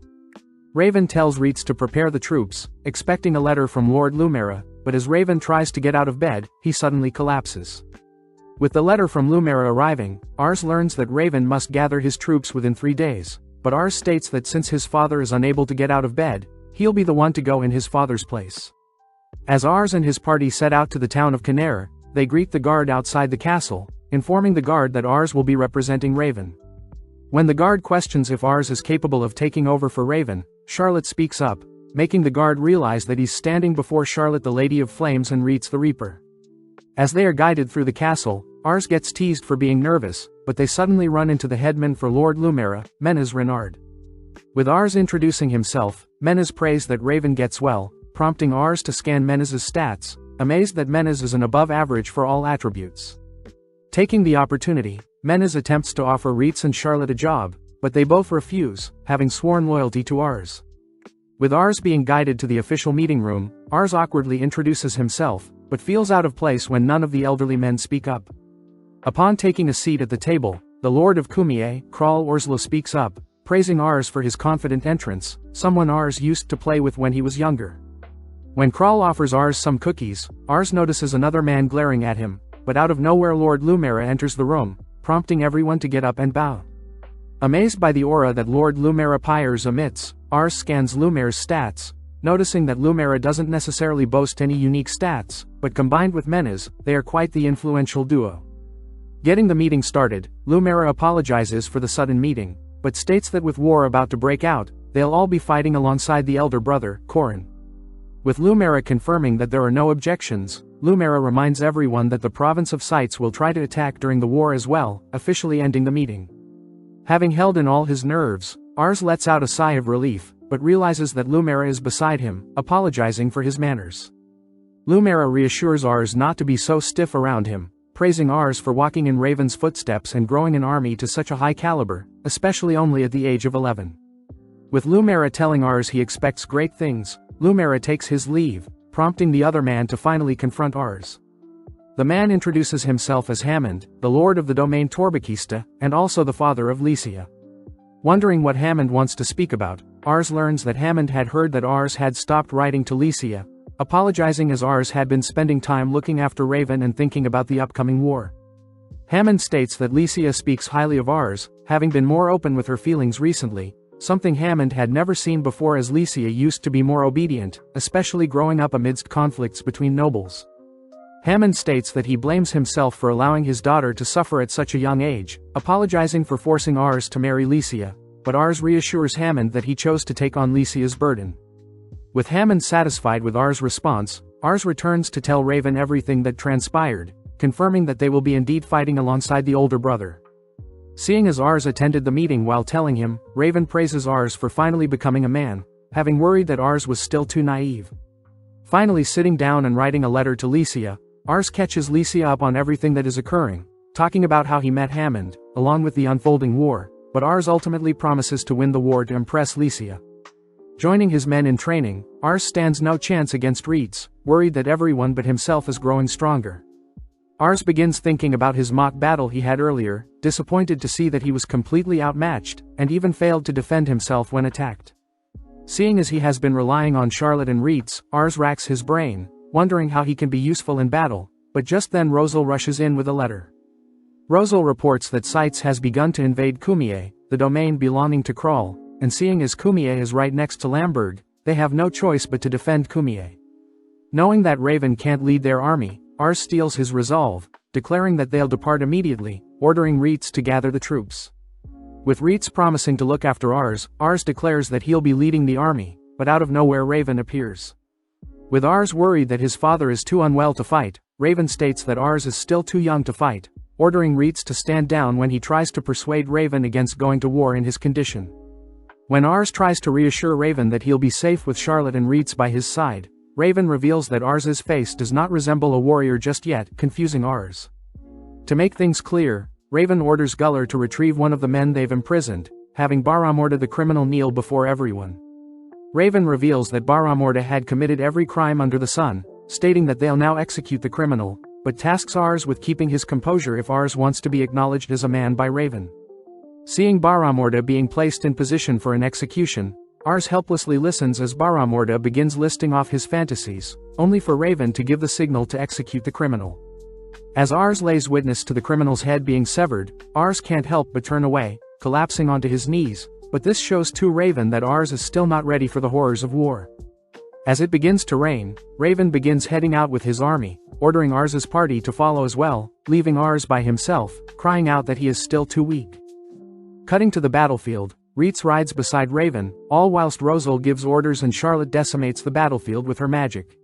Raven tells Reitz to prepare the troops, expecting a letter from Lord Lumera, but as Raven tries to get out of bed, he suddenly collapses. With the letter from Lumera arriving, Rs learns that Raven must gather his troops within 3 days, but Rs states that since his father is unable to get out of bed, he'll be the one to go in his father's place. As Rs and his party set out to the town of Canare, they greet the guard outside the castle, informing the guard that Rs will be representing Raven. When the guard questions if Rs is capable of taking over for Raven, Charlotte speaks up, making the guard realize that he's standing before Charlotte the Lady of Flames and Reitz the Reaper. As they are guided through the castle, Ars gets teased for being nervous, but they suddenly run into the headman for Lord Lumera, Menes Renard. With Ars introducing himself, Menes prays that Raven gets well, prompting Ars to scan Menes's stats, amazed that Menes is an above average for all attributes. Taking the opportunity, Menes attempts to offer REITZ and Charlotte a job, but they both refuse, having sworn loyalty to Ars. With Ars being guided to the official meeting room, Ars awkwardly introduces himself, but feels out of place when none of the elderly men speak up. Upon taking a seat at the table, the Lord of Kumie, Kral Orslo, speaks up, praising Ars for his confident entrance, someone Ars used to play with when he was younger. When Kral offers Ars some cookies, Ars notices another man glaring at him, but out of nowhere Lord Lumera enters the room, prompting everyone to get up and bow. Amazed by the aura that Lord Lumera Pyres emits, Ars scans Lumera's stats, noticing that Lumera doesn't necessarily boast any unique stats, but combined with Menes, they are quite the influential duo. Getting the meeting started, Lumera apologizes for the sudden meeting, but states that with war about to break out, they'll all be fighting alongside the elder brother, Corin. With Lumera confirming that there are no objections, Lumera reminds everyone that the province of Sites will try to attack during the war as well, officially ending the meeting. Having held in all his nerves, Ars lets out a sigh of relief, but realizes that Lumera is beside him, apologizing for his manners. Lumera reassures Ars not to be so stiff around him, praising Ars for walking in Raven's footsteps and growing an army to such a high caliber, especially only at the age of 11. With Lumera telling Ars he expects great things, Lumera takes his leave, prompting the other man to finally confront Ars. The man introduces himself as Hammond, the lord of the domain Torbakista, and also the father of Lycia. Wondering what Hammond wants to speak about, Ars learns that Hammond had heard that Ars had stopped writing to Lycia, apologizing as Ars had been spending time looking after Raven and thinking about the upcoming war. Hammond states that Lycia speaks highly of Ars, having been more open with her feelings recently, something Hammond had never seen before, as Lycia used to be more obedient, especially growing up amidst conflicts between nobles. Hammond states that he blames himself for allowing his daughter to suffer at such a young age, apologizing for forcing Ars to marry Lycia, but Ars reassures Hammond that he chose to take on Lycia's burden. With Hammond satisfied with Ars' response, Ars returns to tell Raven everything that transpired, confirming that they will be indeed fighting alongside the older brother. Seeing as Ars attended the meeting while telling him, Raven praises Ars for finally becoming a man, having worried that Ars was still too naive. Finally sitting down and writing a letter to Lycia, Ars catches Lycia up on everything that is occurring, talking about how he met Hammond, along with the unfolding war, but Ars ultimately promises to win the war to impress Lycia. Joining his men in training, Ars stands no chance against REITZ, worried that everyone but himself is growing stronger. Ars begins thinking about his mock battle he had earlier, disappointed to see that he was completely outmatched, and even failed to defend himself when attacked. Seeing as he has been relying on Charlotte and REITZ, Ars racks his brain, wondering how he can be useful in battle, but just then Rosal rushes in with a letter. Rosal reports that Sites has begun to invade Kumie, the domain belonging to Kral, and seeing as Kumie is right next to Lamberg, they have no choice but to defend Kumie. Knowing that Raven can't lead their army, Ars steals his resolve, declaring that they'll depart immediately, ordering REITZ to gather the troops. With REITZ promising to look after Ars, Ars declares that he'll be leading the army, but out of nowhere Raven appears. With Ars worried that his father is too unwell to fight, Raven states that Ars is still too young to fight, ordering REITZ to stand down when he tries to persuade Raven against going to war in his condition. When Ars tries to reassure Raven that he'll be safe with Charlotte and REITZ by his side, Raven reveals that Ars's face does not resemble a warrior just yet, confusing Ars. To make things clear, Raven orders Guller to retrieve one of the men they've imprisoned, having Baramorda the criminal kneel before everyone. Raven reveals that Baramorda had committed every crime under the sun, stating that they'll now execute the criminal, but tasks Ars with keeping his composure if Ars wants to be acknowledged as a man by Raven. Seeing Baramorda being placed in position for an execution, Ars helplessly listens as Baramorda begins listing off his fantasies, only for Raven to give the signal to execute the criminal. As Ars lays witness to the criminal's head being severed, Ars can't help but turn away, collapsing onto his knees, but this shows to Raven that Ars is still not ready for the horrors of war. As it begins to rain, Raven begins heading out with his army, ordering Ars's party to follow as well, leaving Ars by himself, crying out that he is still too weak. Cutting to the battlefield, REITZ rides beside Raven, all whilst Rosal gives orders and Charlotte decimates the battlefield with her magic.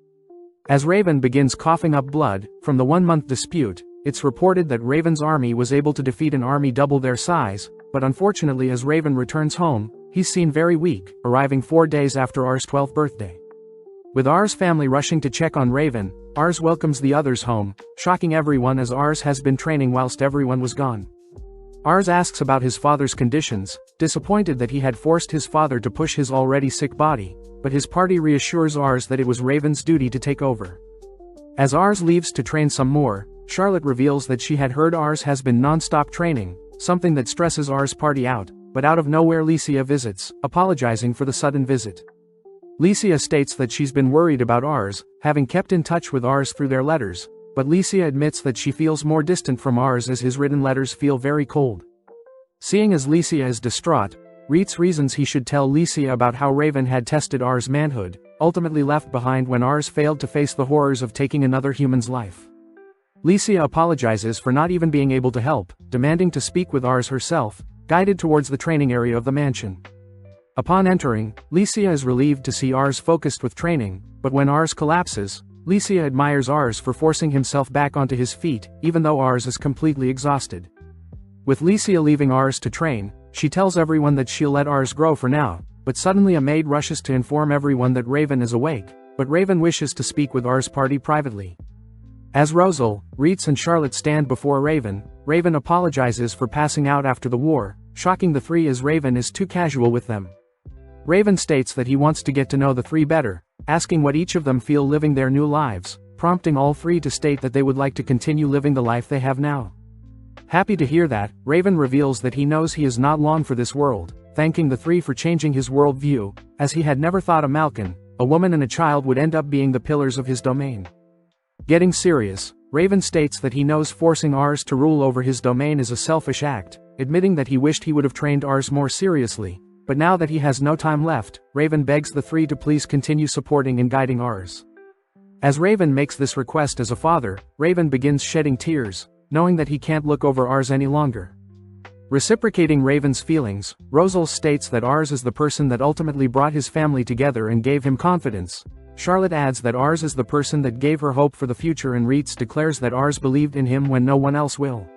As Raven begins coughing up blood from the 1-month dispute, it's reported that Raven's army was able to defeat an army double their size, but unfortunately as Raven returns home, he's seen very weak, arriving 4 days after R's 12th birthday. With R's family rushing to check on Raven, Rs welcomes the others home, shocking everyone as Rs has been training whilst everyone was gone. Rs asks about his father's conditions, disappointed that he had forced his father to push his already sick body, but his party reassures Rs that it was Raven's duty to take over. As Rs leaves to train some more, Charlotte reveals that she had heard Rs has been non-stop training, something that stresses Rs party out, but out of nowhere Licia visits, apologizing for the sudden visit. Licia states that she's been worried about Rs, having kept in touch with Rs through their letters, but Licia admits that she feels more distant from Rs as his written letters feel very cold. Seeing as Licia is distraught, REITZ reasons he should tell Licia about how Raven had tested Rs' manhood, ultimately left behind when Rs failed to face the horrors of taking another human's life. Licia apologizes for not even being able to help, demanding to speak with Rs herself, guided towards the training area of the mansion. Upon entering, Licia is relieved to see Rs focused with training, but when Rs collapses, Licia admires Rs for forcing himself back onto his feet, even though Rs is completely exhausted. With Licia leaving Rs to train, she tells everyone that she'll let Rs grow for now, but suddenly a maid rushes to inform everyone that Raven is awake, but Raven wishes to speak with Rs party privately. As Rosal, REITZ and Charlotte stand before Raven, Raven apologizes for passing out after the war, shocking the three as Raven is too casual with them. Raven states that he wants to get to know the three better, asking what each of them feel living their new lives, prompting all three to state that they would like to continue living the life they have now. Happy to hear that, Raven reveals that he knows he is not long for this world, thanking the three for changing his world view, as he had never thought a Malkin, a woman and a child would end up being the pillars of his domain. Getting serious, Raven states that he knows forcing Rs to rule over his domain is a selfish act, admitting that he wished he would have trained Rs more seriously, but now that he has no time left, Raven begs the three to please continue supporting and guiding Rs. As Raven makes this request as a father, Raven begins shedding tears, knowing that he can't look over Rs any longer. Reciprocating Raven's feelings, Rosal states that Rs is the person that ultimately brought his family together and gave him confidence. Charlotte adds that Rs is the person that gave her hope for the future, and REITZ declares that Rs believed in him when no one else will.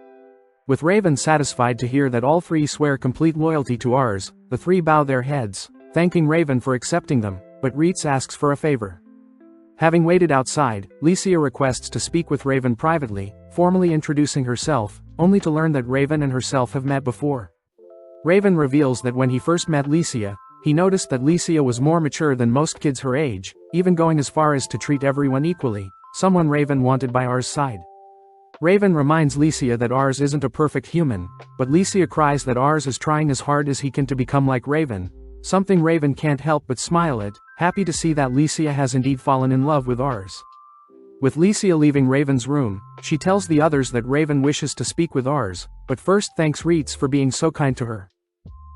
With Raven satisfied to hear that all three swear complete loyalty to Rs, the three bow their heads, thanking Raven for accepting them, but REITZ asks for a favor. Having waited outside, Licia requests to speak with Raven privately, formally introducing herself, only to learn that Raven and herself have met before. Raven reveals that when he first met Licia, he noticed that Licia was more mature than most kids her age, even going as far as to treat everyone equally, someone Raven wanted by Rs' side. Raven reminds Licia that Rs isn't a perfect human, but Licia cries that Rs is trying as hard as he can to become like Raven, something Raven can't help but smile at, happy to see that Licia has indeed fallen in love with Rs. With Licia leaving Raven's room, she tells the others that Raven wishes to speak with Rs, but first thanks REITZ for being so kind to her.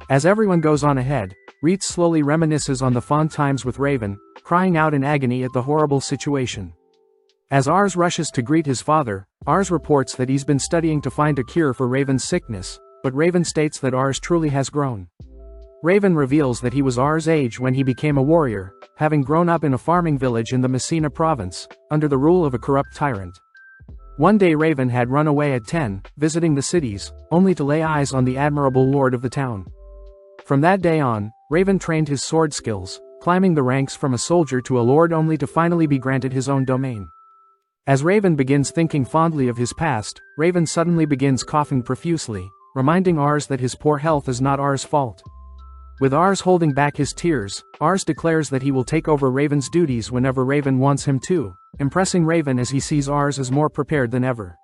As everyone goes on ahead, REITZ slowly reminisces on the fond times with Raven, crying out in agony at the horrible situation. As Rs rushes to greet his father, Rs reports that he's been studying to find a cure for Raven's sickness, but Raven states that Rs truly has grown. Raven reveals that he was Rs' age when he became a warrior, having grown up in a farming village in the Messina province, under the rule of a corrupt tyrant. One day Raven had run away at 10, visiting the cities, only to lay eyes on the admirable lord of the town. From that day on, Raven trained his sword skills, climbing the ranks from a soldier to a lord only to finally be granted his own domain. As Raven begins thinking fondly of his past, Raven suddenly begins coughing profusely, reminding Rs that his poor health is not Rs' fault. With Rs holding back his tears, Rs declares that he will take over Raven's duties whenever Raven wants him to, impressing Raven as he sees Rs as more prepared than ever.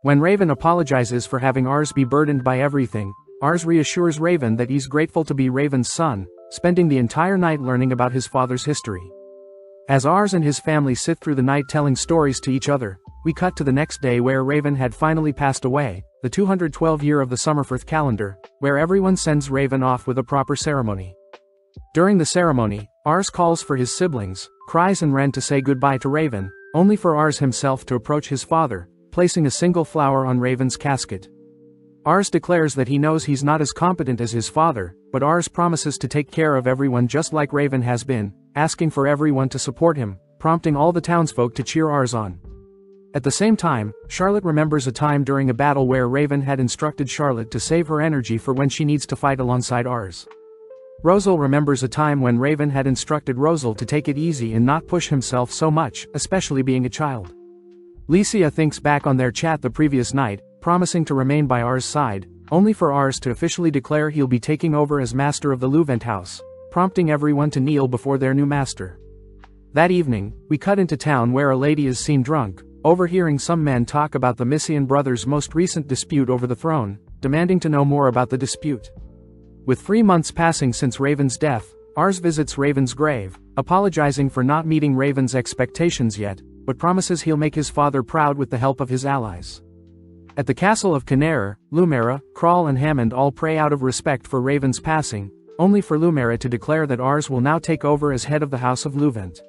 When Raven apologizes for having Rs be burdened by everything, Rs reassures Raven that he's grateful to be Raven's son, spending the entire night learning about his father's history. As Rs and his family sit through the night telling stories to each other, we cut to the next day where Raven had finally passed away, the 212th year of the Summerfirth calendar, where everyone sends Raven off with a proper ceremony. During the ceremony, Rs calls for his siblings, cries and Ren to say goodbye to Raven, only for Rs himself to approach his father, placing a single flower on Raven's casket. Rs declares that he knows he's not as competent as his father, but Rs promises to take care of everyone just like Raven has been, asking for everyone to support him, prompting all the townsfolk to cheer Rs on. At the same time, Charlotte remembers a time during a battle where Raven had instructed Charlotte to save her energy for when she needs to fight alongside Ars. Rosal remembers a time when Raven had instructed Rosal to take it easy and not push himself so much, especially being a child. Licia thinks back on their chat the previous night, promising to remain by Ars' side, only for Ars to officially declare he'll be taking over as master of the Luvent house, prompting everyone to kneel before their new master. That evening, we cut into town where a lady is seen drunk, overhearing some men talk about the Missian brothers' most recent dispute over the throne, demanding to know more about the dispute. With 3 months passing since Raven's death, Ars visits Raven's grave, apologizing for not meeting Raven's expectations yet, but promises he'll make his father proud with the help of his allies. At the castle of Canera, Lumera, Kral and Hammond all pray out of respect for Raven's passing, only for Lumera to declare that Ars will now take over as head of the House of Luvent.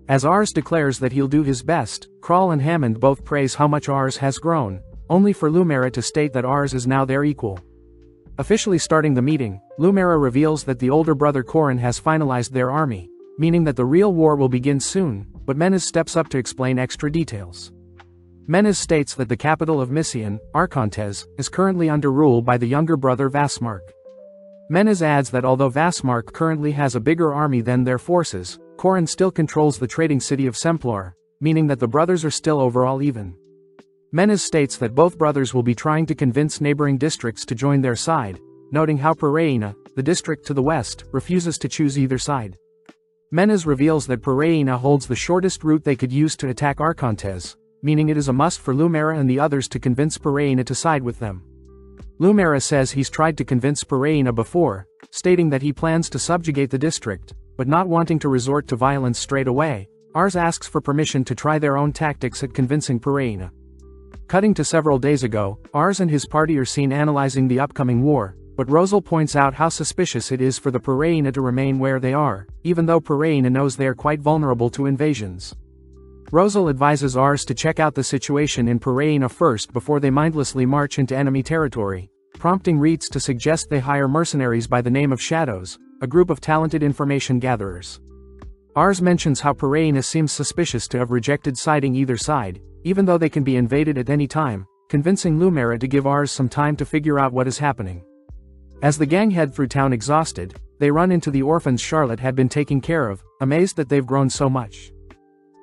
As Ars declares that he'll do his best, Kral and Hammond both praise how much Ars has grown, only for Lumera to state that Ars is now their equal. Officially starting the meeting, Lumera reveals that the older brother Corin has finalized their army, meaning that the real war will begin soon, but Menes steps up to explain extra details. Menes states that the capital of Missian, REINCARNATES, is currently under rule by the younger brother Vasmark. Menes adds that although Vasmark currently has a bigger army than their forces, Corin still controls the trading city of Semplar, meaning that the brothers are still overall even. Menes states that both brothers will be trying to convince neighboring districts to join their side, noting how Pereina, the district to the west, refuses to choose either side. Menes reveals that Pereina holds the shortest route they could use to attack REINCARNATES, meaning it is a must for Lumera and the others to convince Pereina to side with them. Lumera says he's tried to convince Pereina before, stating that he plans to subjugate the district, but not wanting to resort to violence straight away. Ars asks for permission to try their own tactics at convincing Pereina. Cutting to several days ago, Ars and his party are seen analyzing the upcoming war, but Rosal points out how suspicious it is for the Pereina to remain where they are, even though Pereina knows they are quite vulnerable to invasions. Rosal advises Ars to check out the situation in Pereina first before they mindlessly march into enemy territory, prompting REITZ to suggest they hire mercenaries by the name of Shadows, a group of talented information gatherers. Ars mentions how Pereina seems suspicious to have rejected siding either side, even though they can be invaded at any time, convincing Lumera to give Ars some time to figure out what is happening. As the gang head through town exhausted, they run into the orphans Charlotte had been taking care of, amazed that they've grown so much.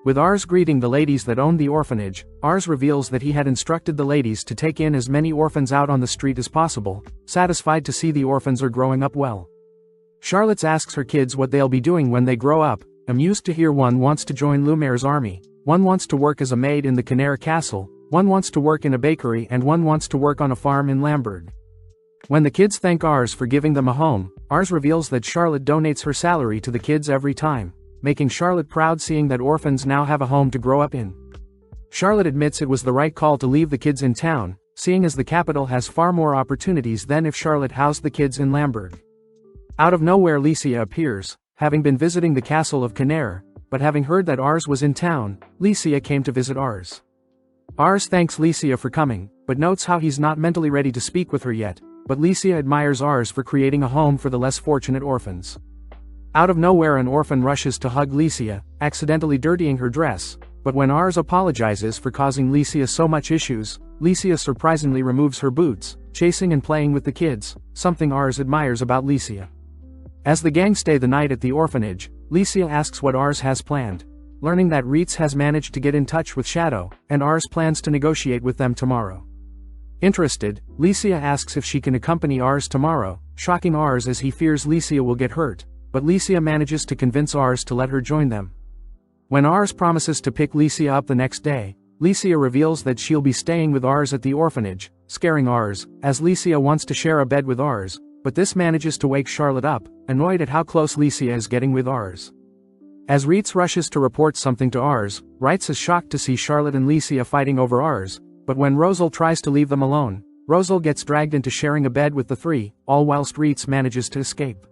With Ars greeting the ladies that owned the orphanage, Ars reveals that he had instructed the ladies to take in as many orphans out on the street as possible, satisfied to see the orphans are growing up well. Charlotte asks her kids what they'll be doing when they grow up, amused to hear one wants to join Lumera's army, one wants to work as a maid in the Canera castle, one wants to work in a bakery and one wants to work on a farm in Lamberg. When the kids thank Ars for giving them a home, Ars reveals that Charlotte donates her salary to the kids every time, making Charlotte proud seeing that orphans now have a home to grow up in. Charlotte admits it was the right call to leave the kids in town, seeing as the capital has far more opportunities than if Charlotte housed the kids in Lamberg. Out of nowhere Licia appears, having been visiting the castle of Canera, but having heard that Ars was in town, Licia came to visit Ars. Ars thanks Licia for coming, but notes how he's not mentally ready to speak with her yet, but Licia admires Ars for creating a home for the less fortunate orphans. Out of nowhere an orphan rushes to hug Licia, accidentally dirtying her dress, but when Ars apologizes for causing Licia so much issues, Licia surprisingly removes her boots, chasing and playing with the kids, something Ars admires about Licia. As the gang stay the night at the orphanage, Licia asks what Ars has planned, learning that REITZ has managed to get in touch with Shadow, and Ars plans to negotiate with them tomorrow. Interested, Licia asks if she can accompany Ars tomorrow, shocking Ars as he fears Licia will get hurt, but Licia manages to convince Ars to let her join them. When Ars promises to pick Licia up the next day, Licia reveals that she'll be staying with Ars at the orphanage, scaring Ars, as Licia wants to share a bed with Ars, but this manages to wake Charlotte up, annoyed at how close Licia is getting with Ars. As REITZ rushes to report something to Ars, REITZ is shocked to see Charlotte and Licia fighting over Ars, but when Rosal tries to leave them alone, Rosal gets dragged into sharing a bed with the three, all whilst REITZ manages to escape.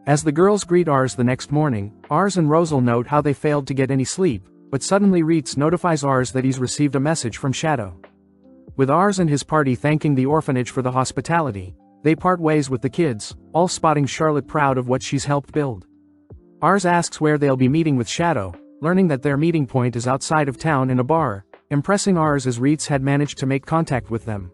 As the girls greet Ars the next morning, Ars and Rosal note how they failed to get any sleep, but suddenly REITZ notifies Ars that he's received a message from Shadow. With Ars and his party thanking the orphanage for the hospitality, they part ways with the kids, all spotting Charlotte proud of what she's helped build. Ars asks where they'll be meeting with Shadow, learning that their meeting point is outside of town in a bar, impressing Ars as REITZ had managed to make contact with them.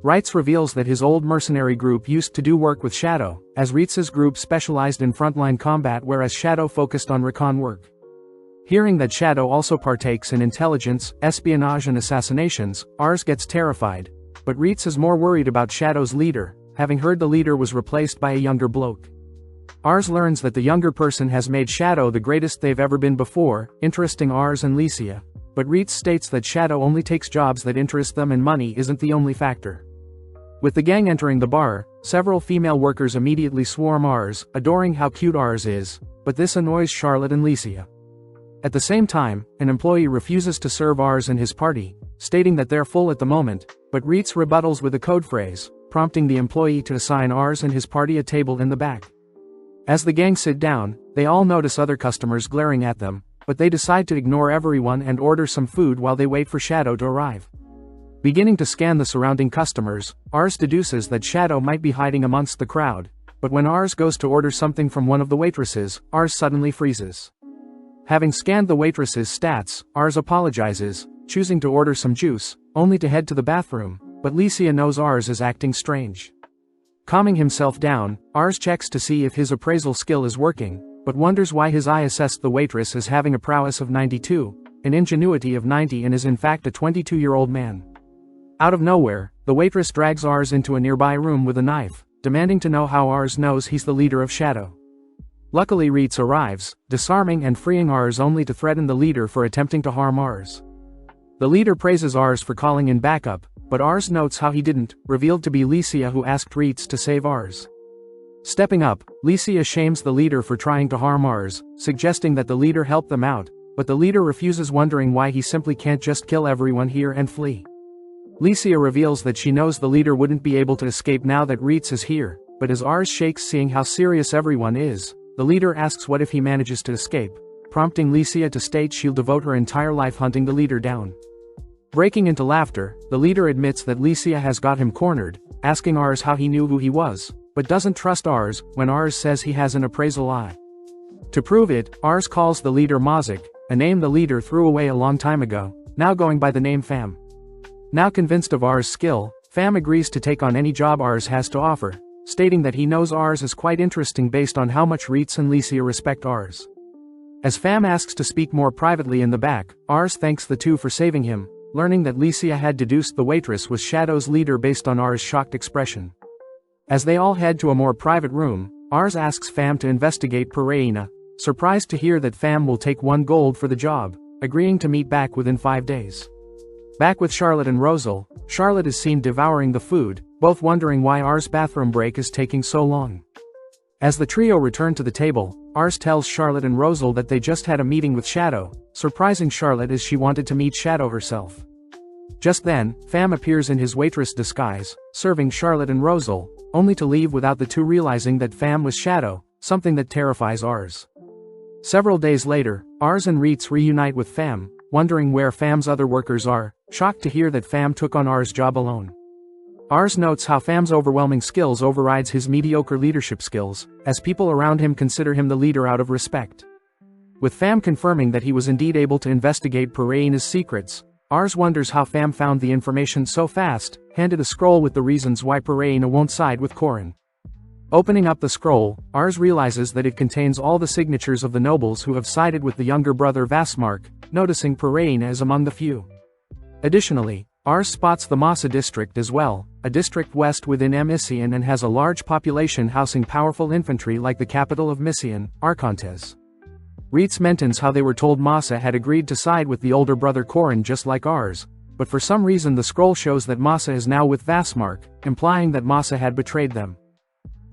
REITZ reveals that his old mercenary group used to do work with Shadow, as REITZ's group specialized in frontline combat whereas Shadow focused on recon work. Hearing that Shadow also partakes in intelligence, espionage and assassinations, Ars gets terrified, but REITZ is more worried about Shadow's leader, having heard the leader was replaced by a younger bloke. Ars learns that the younger person has made Shadow the greatest they've ever been before, interesting Ars and Licia, but REITZ states that Shadow only takes jobs that interest them and money isn't the only factor. With the gang entering the bar, several female workers immediately swarm Ars, adoring how cute Ars is, but this annoys Charlotte and Licia. At the same time, an employee refuses to serve Ars and his party, stating that they're full at the moment, but REITZ rebuttals with a code phrase, prompting the employee to assign Ars and his party a table in the back. As the gang sit down, they all notice other customers glaring at them, but they decide to ignore everyone and order some food while they wait for Shadow to arrive. Beginning to scan the surrounding customers, Ars deduces that Shadow might be hiding amongst the crowd, but when Ars goes to order something from one of the waitresses, Ars suddenly freezes. Having scanned the waitress's stats, Ars apologizes, choosing to order some juice, only to head to the bathroom, but Licia knows Ars is acting strange. Calming himself down, Ars checks to see if his appraisal skill is working, but wonders why his eye assessed the waitress as having a prowess of 92, an ingenuity of 90 and is in fact a 22-year-old man. Out of nowhere, the waitress drags Ars into a nearby room with a knife, demanding to know how Ars knows he's the leader of Shadow. Luckily REITZ arrives, disarming and freeing Ars only to threaten the leader for attempting to harm Ars. The leader praises Ars for calling in backup, but Ars notes how he didn't, revealed to be Licia who asked REITZ to save Ars. Stepping up, Licia shames the leader for trying to harm Ars, suggesting that the leader help them out, but the leader refuses, wondering why he simply can't just kill everyone here and flee. Licia reveals that she knows the leader wouldn't be able to escape now that REITZ is here, but as Ars shakes seeing how serious everyone is, the leader asks what if he manages to escape, prompting Licia to state she'll devote her entire life hunting the leader down. Breaking into laughter, the leader admits that Licia has got him cornered, asking Ars how he knew who he was, but doesn't trust Ars when Ars says he has an appraisal eye. To prove it, Ars calls the leader Mazik, a name the leader threw away a long time ago, now going by the name Fam. Now convinced of Ars' skill, Fam agrees to take on any job Ars has to offer, stating that he knows Ars is quite interesting based on how much REITZ and Licia respect Ars. As Fam asks to speak more privately in the back, Ars thanks the two for saving him, learning that Licia had deduced the waitress was Shadow's leader based on Ars' shocked expression. As they all head to a more private room, Ars asks Fam to investigate Pereina, surprised to hear that Fam will take 1 gold for the job, agreeing to meet back within 5 days. Back with Charlotte and Rosal, Charlotte is seen devouring the food, both wondering why Ars' bathroom break is taking so long. As the trio return to the table, Ars tells Charlotte and Rosal that they just had a meeting with Shadow, surprising Charlotte as she wanted to meet Shadow herself. Just then, Fam appears in his waitress disguise, serving Charlotte and Rosal, only to leave without the two realizing that Fam was Shadow, something that terrifies Ars. Several days later, Ars and REITZ reunite with Fam, wondering where Fam's other workers are, shocked to hear that Fam took on Ars' job alone. Ars notes how Fam's overwhelming skills overrides his mediocre leadership skills, as people around him consider him the leader out of respect. With Fam confirming that he was indeed able to investigate Pereina's secrets, Ars wonders how Fam found the information so fast, handed a scroll with the reasons why Pereina won't side with Corin. Opening up the scroll, Ars realizes that it contains all the signatures of the nobles who have sided with the younger brother Vasmark, noticing Pereina is among the few. Additionally, Ars spots the Massa district as well, a district west within Mysian and has a large population housing powerful infantry like the capital of Mysian, Archontes. REITZ mentions how they were told Massa had agreed to side with the older brother Corin just like Ars, but for some reason the scroll shows that Massa is now with Vasmark, implying that Massa had betrayed them.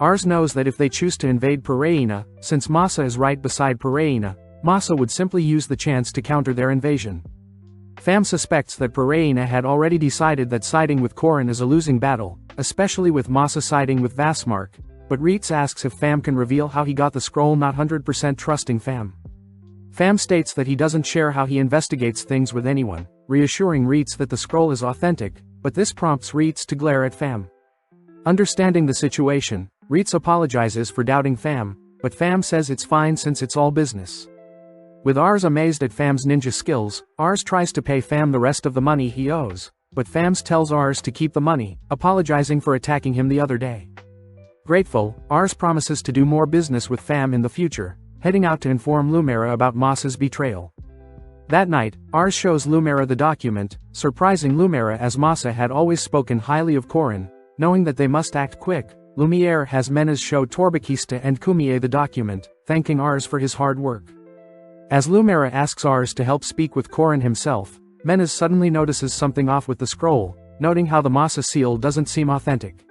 Ars knows that if they choose to invade Pereina, since Massa is right beside Pereina, Massa would simply use the chance to counter their invasion. Fam suspects that Pereina had already decided that siding with Corin is a losing battle, especially with Massa siding with Vasmark, but REITZ asks if Fam can reveal how he got the scroll, not 100% trusting Fam. Fam states that he doesn't share how he investigates things with anyone, reassuring REITZ that the scroll is authentic, but this prompts REITZ to glare at Fam. Understanding the situation, REITZ apologizes for doubting Fam, but Fam says it's fine since it's all business. With Ars amazed at Fam's ninja skills, Ars tries to pay Fam the rest of the money he owes, but Fam tells Ars to keep the money, apologizing for attacking him the other day. Grateful, Ars promises to do more business with Fam in the future, heading out to inform Lumera about Masa's betrayal. That night, Ars shows Lumera the document, surprising Lumera as Masa had always spoken highly of Korin. Knowing that they must act quick, Lumiere has Menes show Torbakista and Kumie the document, thanking Ars for his hard work. As Lumera asks Ars to help speak with Korin himself, Menes suddenly notices something off with the scroll, noting how the Masa seal doesn't seem authentic.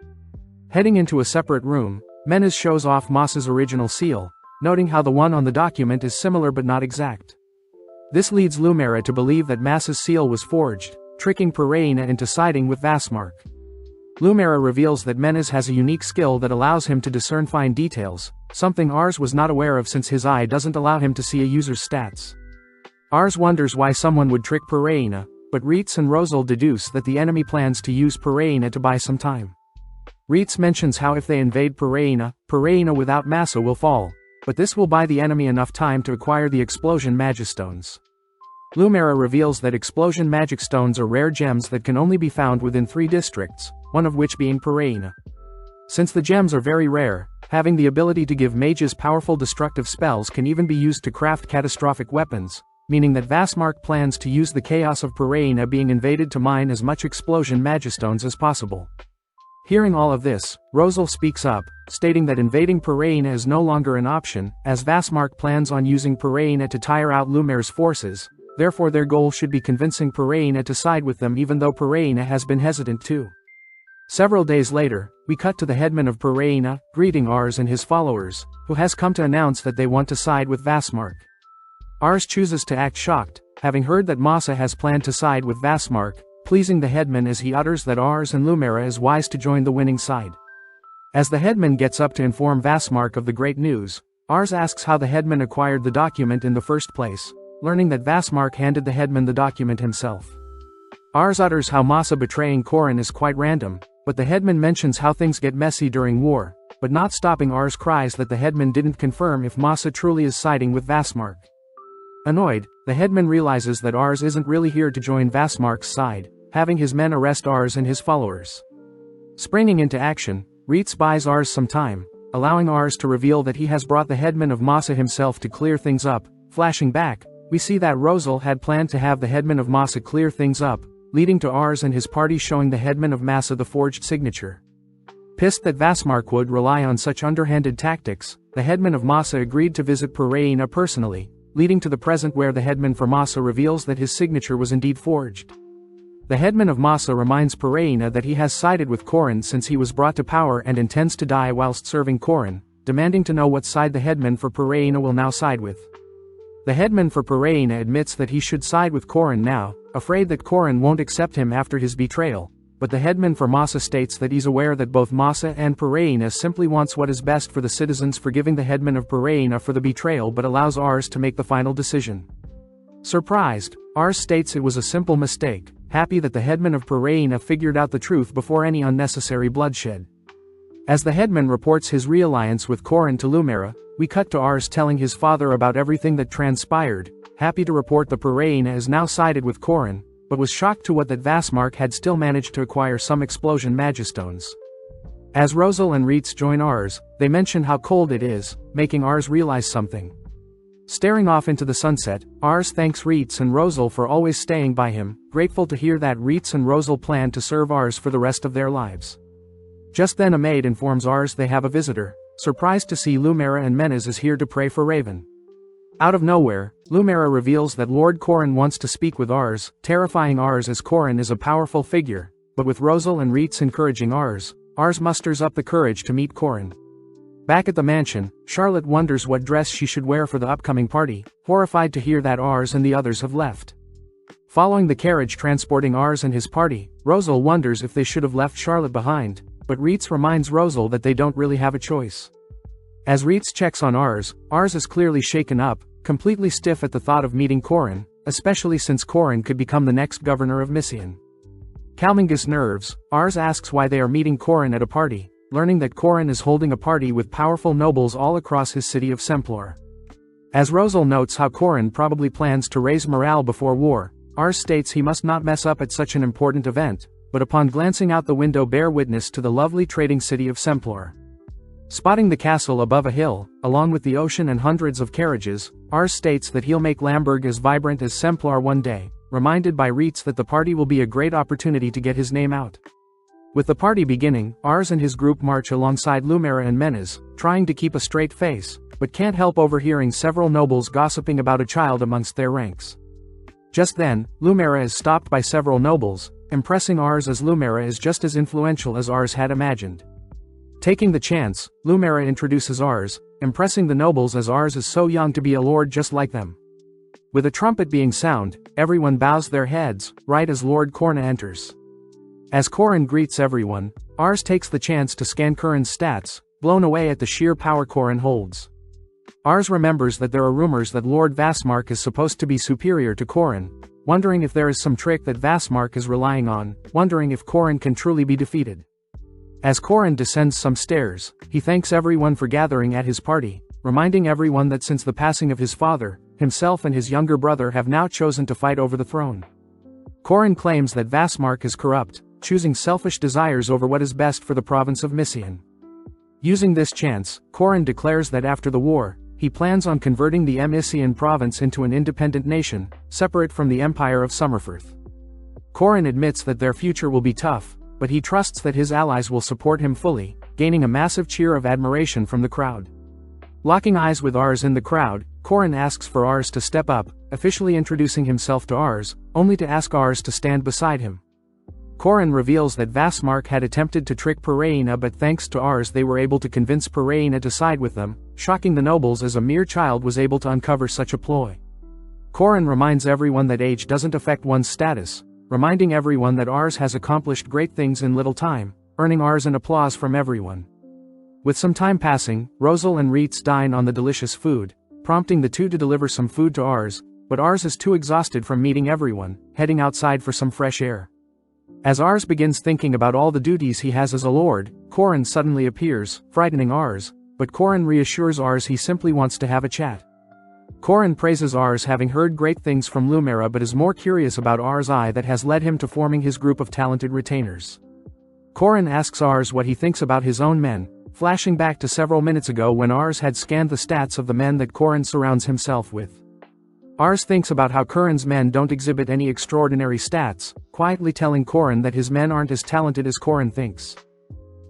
Heading into a separate room, Menes shows off Masa's original seal, noting how the one on the document is similar but not exact. This leads Lumera to believe that Masa's seal was forged, tricking Pereina into siding with Vasmark. Lumera reveals that Menes has a unique skill that allows him to discern fine details, something Ars was not aware of since his eye doesn't allow him to see a user's stats. Ars wonders why someone would trick Pereina, but REITZ and Rosal deduce that the enemy plans to use Pereina to buy some time. REITZ mentions how if they invade Pereina without Masa will fall, but this will buy the enemy enough time to acquire the Explosion Magistones. Lumera reveals that Explosion Magic Stones are rare gems that can only be found within 3 districts, one of which being Pereina. Since the gems are very rare, having the ability to give mages powerful destructive spells can even be used to craft catastrophic weapons, meaning that Vasmark plans to use the chaos of Pereina being invaded to mine as much Explosion Magistones as possible. Hearing all of this, Rosal speaks up, stating that invading Pereina is no longer an option, as Vasmark plans on using Pereina to tire out Lumera's forces, therefore their goal should be convincing Pereina to side with them even though Pereina has been hesitant too. Several days later, we cut to the headman of Pereina, greeting Ars and his followers, who has come to announce that they want to side with Vasmark. Ars chooses to act shocked, having heard that Masa has planned to side with Vasmark, pleasing the headman as he utters that Ars and Lumera is wise to join the winning side. As the headman gets up to inform Vasmark of the great news, Ars asks how the headman acquired the document in the first place, learning that Vasmark handed the headman the document himself. Ars utters how Masa betraying Korin is quite random, but the headman mentions how things get messy during war, but not stopping Ars cries that the headman didn't confirm if Masa truly is siding with Vasmark. Annoyed, the headman realizes that Ars isn't really here to join Vasmark's side, having his men arrest Ars and his followers. Springing into action, REITZ buys Ars some time, allowing Ars to reveal that he has brought the headman of Masa himself to clear things up. Flashing back, we see that Rosal had planned to have the headman of Masa clear things up, leading to Ars and his party showing the headman of Masa the forged signature. Pissed that Vasmark would rely on such underhanded tactics, the headman of Masa agreed to visit Pereina personally, leading to the present where the headman for Masa reveals that his signature was indeed forged. The headman of Masa reminds Pereina that he has sided with Korin since he was brought to power and intends to die whilst serving Korin, demanding to know what side the headman for Pereina will now side with. The headman for Pereina admits that he should side with Korin now, afraid that Korin won't accept him after his betrayal, but the headman for Masa states that he's aware that both Masa and Pereina simply wants what is best for the citizens, forgiving the headman of Pereina for the betrayal but allows Ars to make the final decision. Surprised, Ars states it was a simple mistake, happy that the headman of Pereina figured out the truth before any unnecessary bloodshed. As the headman reports his realliance with Korin to Lumera, we cut to Ars telling his father about everything that transpired, happy to report that Pereina is now sided with Korin, but was shocked to what that Vasmark had still managed to acquire some Explosion Magistones. As Rosal and REITZ join Ars, they mention how cold it is, making Ars realize something. Staring off into the sunset, Ars thanks REITZ and Rosal for always staying by him, grateful to hear that REITZ and Rosal plan to serve Ars for the rest of their lives. Just then a maid informs Ars they have a visitor, surprised to see Lumera and Menes is here to pray for Raven. Out of nowhere, Lumera reveals that Lord Korin wants to speak with Ars, terrifying Ars as Korin is a powerful figure, but with Rosal and REITZ encouraging Ars, Ars musters up the courage to meet Korin. Back at the mansion, Charlotte wonders what dress she should wear for the upcoming party, horrified to hear that Ars and the others have left. Following the carriage transporting Ars and his party, Rosal wonders if they should have left Charlotte behind, but REITZ reminds Rosal that they don't really have a choice. As REITZ checks on Ars is clearly shaken up, completely stiff at the thought of meeting Korin, especially since Korin could become the next governor of Missian. Calming his nerves, Ars asks why they are meeting Korin at a party, learning that Korin is holding a party with powerful nobles all across his city of Semplor. As Rosal notes how Corin probably plans to raise morale before war, Ars states he must not mess up at such an important event, but upon glancing out the window bear witness to the lovely trading city of Semplor. Spotting the castle above a hill, along with the ocean and hundreds of carriages, Ars states that he'll make Lamberg as vibrant as Semplor one day, reminded by REITZ that the party will be a great opportunity to get his name out. With the party beginning, Ars and his group march alongside Lumera and Menes, trying to keep a straight face, but can't help overhearing several nobles gossiping about a child amongst their ranks. Just then, Lumera is stopped by several nobles, impressing Ars as Lumera is just as influential as Ars had imagined. Taking the chance, Lumera introduces Ars, impressing the nobles as Ars is so young to be a lord just like them. With a trumpet being sound, everyone bows their heads, right as Lord Corna enters. As Corin greets everyone, Ars takes the chance to scan Corin's stats, blown away at the sheer power Corin holds. Ars remembers that there are rumors that Lord Vassmark is supposed to be superior to Corin, wondering if there is some trick that Vassmark is relying on, wondering if Corin can truly be defeated. As Corin descends some stairs, he thanks everyone for gathering at his party, reminding everyone that since the passing of his father, himself and his younger brother have now chosen to fight over the throne. Corin claims that Vassmark is corrupt, choosing selfish desires over what is best for the province of Misian. Using this chance, Corin declares that after the war, he plans on converting the Misian province into an independent nation, separate from the Empire of Summerfirth. Corin admits that their future will be tough, but he trusts that his allies will support him fully, gaining a massive cheer of admiration from the crowd. Locking eyes with Ars in the crowd, Corin asks for Ars to step up, officially introducing himself to Ars, only to ask Ars to stand beside him. Corin reveals that Vassmark had attempted to trick Pereina, but thanks to Ars they were able to convince Pereina to side with them, shocking the nobles as a mere child was able to uncover such a ploy. Corin reminds everyone that age doesn't affect one's status, reminding everyone that Ars has accomplished great things in little time, earning Ars an applause from everyone. With some time passing, Rosal and REITZ dine on the delicious food, prompting the two to deliver some food to Ars, but Ars is too exhausted from meeting everyone, heading outside for some fresh air. As Ars begins thinking about all the duties he has as a lord, Corin suddenly appears, frightening Ars, but Corin reassures Ars he simply wants to have a chat. Corin praises Ars having heard great things from Lumera but is more curious about Ars' eye that has led him to forming his group of talented retainers. Corin asks Ars what he thinks about his own men, flashing back to several minutes ago when Ars had scanned the stats of the men that Corin surrounds himself with. Ars thinks about how Corin's men don't exhibit any extraordinary stats, quietly telling Corin that his men aren't as talented as Corin thinks.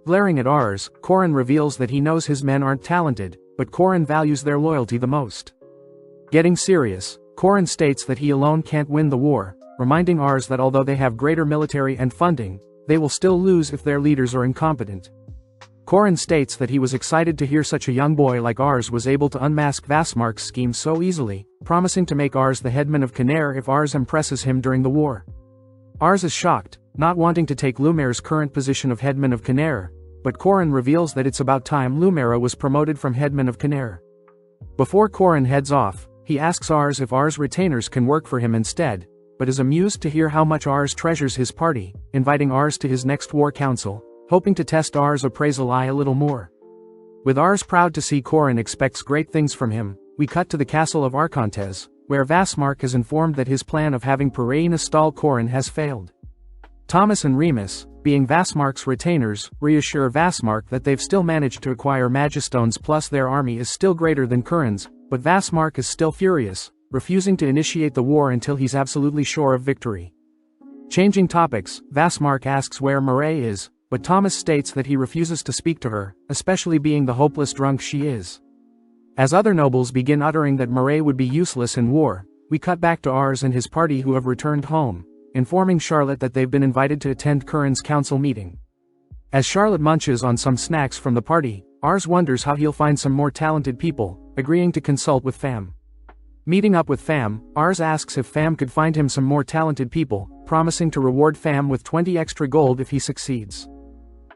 Glaring at Ars, Corin reveals that he knows his men aren't talented, but Corin values their loyalty the most. Getting serious, Corin states that he alone can't win the war, reminding Ars that although they have greater military and funding, they will still lose if their leaders are incompetent. Corin states that he was excited to hear such a young boy like Ars was able to unmask Vassmark's scheme so easily, promising to make Ars the headman of Canair if Ars impresses him during the war. Ars is shocked, not wanting to take Lumera's current position of headman of Canair, but Corin reveals that it's about time Lumera was promoted from headman of Canair. Before Corin heads off, he asks Ars if Ars' retainers can work for him instead, but is amused to hear how much Ars treasures his party, inviting Ars to his next war council, hoping to test Ars' appraisal eye a little more. With Ars proud to see Corin expects great things from him, we cut to the castle of Reincarnates, where Vassmark is informed that his plan of having Pereina stall Corin has failed. Thomas and Remus, being Vassmark's retainers, reassure Vassmark that they've still managed to acquire Magistones plus their army is still greater than Corin's, but Vassmark is still furious, refusing to initiate the war until he's absolutely sure of victory. Changing topics, Vassmark asks where Mireille is, but Thomas states that he refuses to speak to her, especially being the hopeless drunk she is. As other nobles begin uttering that Mireille would be useless in war, we cut back to Ars and his party who have returned home, informing Charlotte that they've been invited to attend Corin's council meeting. As Charlotte munches on some snacks from the party, Ars wonders how he'll find some more talented people, agreeing to consult with Fam. Meeting up with Fam, Ars asks if Fam could find him some more talented people, promising to reward Fam with 20 extra gold if he succeeds.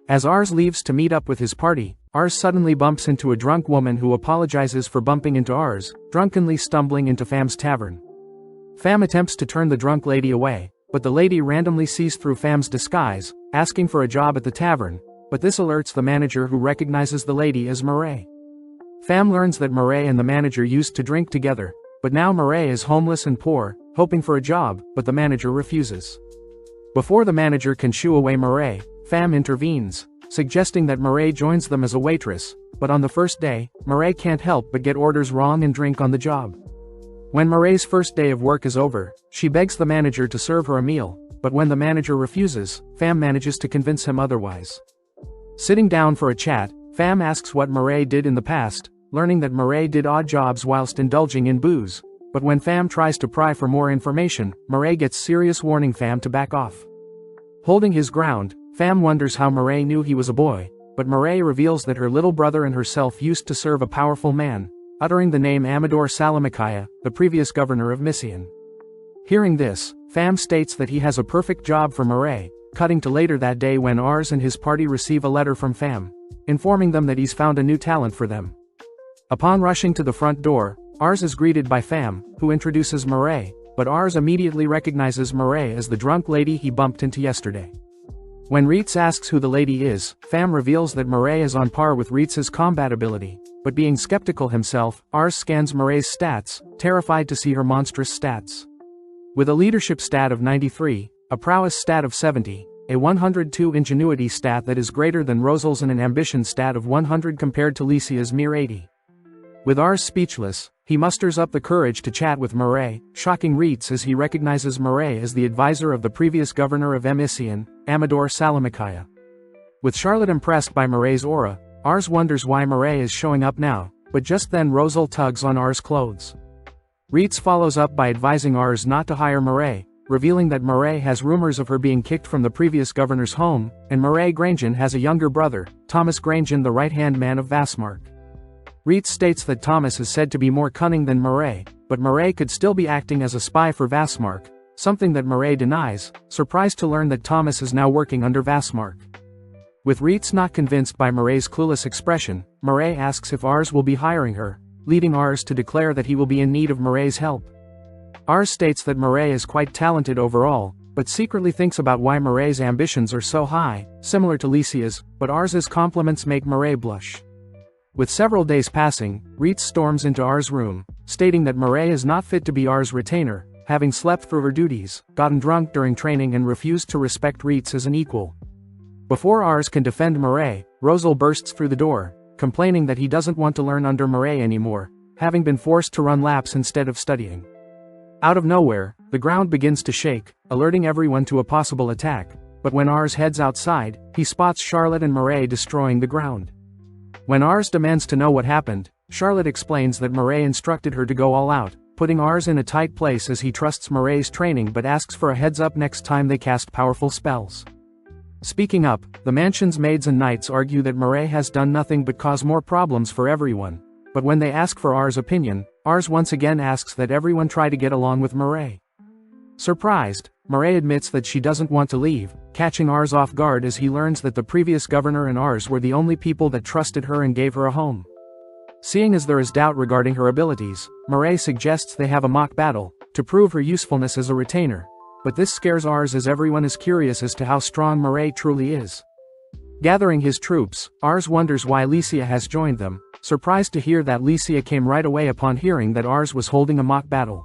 As Ars leaves to meet up with his party, Ars suddenly bumps into a drunk woman who apologizes for bumping into Ars, drunkenly stumbling into Fam's tavern. Fam attempts to turn the drunk lady away, but the lady randomly sees through Fam's disguise, asking for a job at the tavern, but this alerts the manager who recognizes the lady as Mireille. Pham learns that Murray and the manager used to drink together, but now Murray is homeless and poor, hoping for a job, but the manager refuses. Before the manager can shoo away Murray, Pham intervenes, suggesting that Murray joins them as a waitress, but on the first day, Murray can't help but get orders wrong and drink on the job. When Murray's first day of work is over, she begs the manager to serve her a meal, but when the manager refuses, Pham manages to convince him otherwise. Sitting down for a chat, Pham asks what Murray did in the past, learning that Murray did odd jobs whilst indulging in booze, but when Pham tries to pry for more information, Murray gets serious warning Pham to back off. Holding his ground, Pham wonders how Murray knew he was a boy, but Murray reveals that her little brother and herself used to serve a powerful man, uttering the name Amador Salamikaya, the previous governor of Missian. Hearing this, Pham states that he has a perfect job for Murray, cutting to later that day when Ars and his party receive a letter from Pham, informing them that he's found a new talent for them. Upon rushing to the front door, Ars is greeted by Pham, who introduces Murray, but Ars immediately recognizes Murray as the drunk lady he bumped into yesterday. When REITZ asks who the lady is, Pham reveals that Murray is on par with REITZ's combat ability, but being skeptical himself, Ars scans Murray's stats, terrified to see her monstrous stats. With a leadership stat of 93, a prowess stat of 70, a 102 ingenuity stat that is greater than Rosal's and an ambition stat of 100 compared to Lycia's mere 80. With Ars speechless, he musters up the courage to chat with Murray, shocking REITZ as he recognizes Murray as the advisor of the previous governor of Missian, Amador Salamikaya. With Charlotte impressed by Murray's aura, Ars wonders why Murray is showing up now, but just then Rosal tugs on Ars' clothes. REITZ follows up by advising Ars not to hire Murray, revealing that Murray has rumors of her being kicked from the previous governor's home, and Murray Grangen has a younger brother, Thomas Grangen, the right-hand man of Vassmark. REITZ states that Thomas is said to be more cunning than Murray, but Murray could still be acting as a spy for Vassmark, something that Murray denies, surprised to learn that Thomas is now working under Vassmark. With REITZ not convinced by Murray's clueless expression, Murray asks if Ars will be hiring her, leading Ars to declare that he will be in need of Murray's help. Ars states that Murray is quite talented overall, but secretly thinks about why Murray's ambitions are so high, similar to Lycia's, but Ars's compliments make Murray blush. With several days passing, REITZ storms into Ars' room, stating that Murray is not fit to be Ars' retainer, having slept through her duties, gotten drunk during training and refused to respect REITZ as an equal. Before Ars can defend Murray, Rosal bursts through the door, complaining that he doesn't want to learn under Murray anymore, having been forced to run laps instead of studying. Out of nowhere, the ground begins to shake, alerting everyone to a possible attack, but when Ars heads outside, he spots Charlotte and Murray destroying the ground. When Ars demands to know what happened, Charlotte explains that Murray instructed her to go all out, putting Ars in a tight place as he trusts Murray's training but asks for a heads up next time they cast powerful spells. Speaking up, the mansion's maids and knights argue that Murray has done nothing but cause more problems for everyone, but when they ask for Ars' opinion, Ars once again asks that everyone try to get along with Murray. Surprised, Murray admits that she doesn't want to leave, catching Ars off guard as he learns that the previous governor and Ars were the only people that trusted her and gave her a home. Seeing as there is doubt regarding her abilities, Murray suggests they have a mock battle, to prove her usefulness as a retainer, but this scares Ars as everyone is curious as to how strong Murray truly is. Gathering his troops, Ars wonders why Lycia has joined them, surprised to hear that Lycia came right away upon hearing that Ars was holding a mock battle.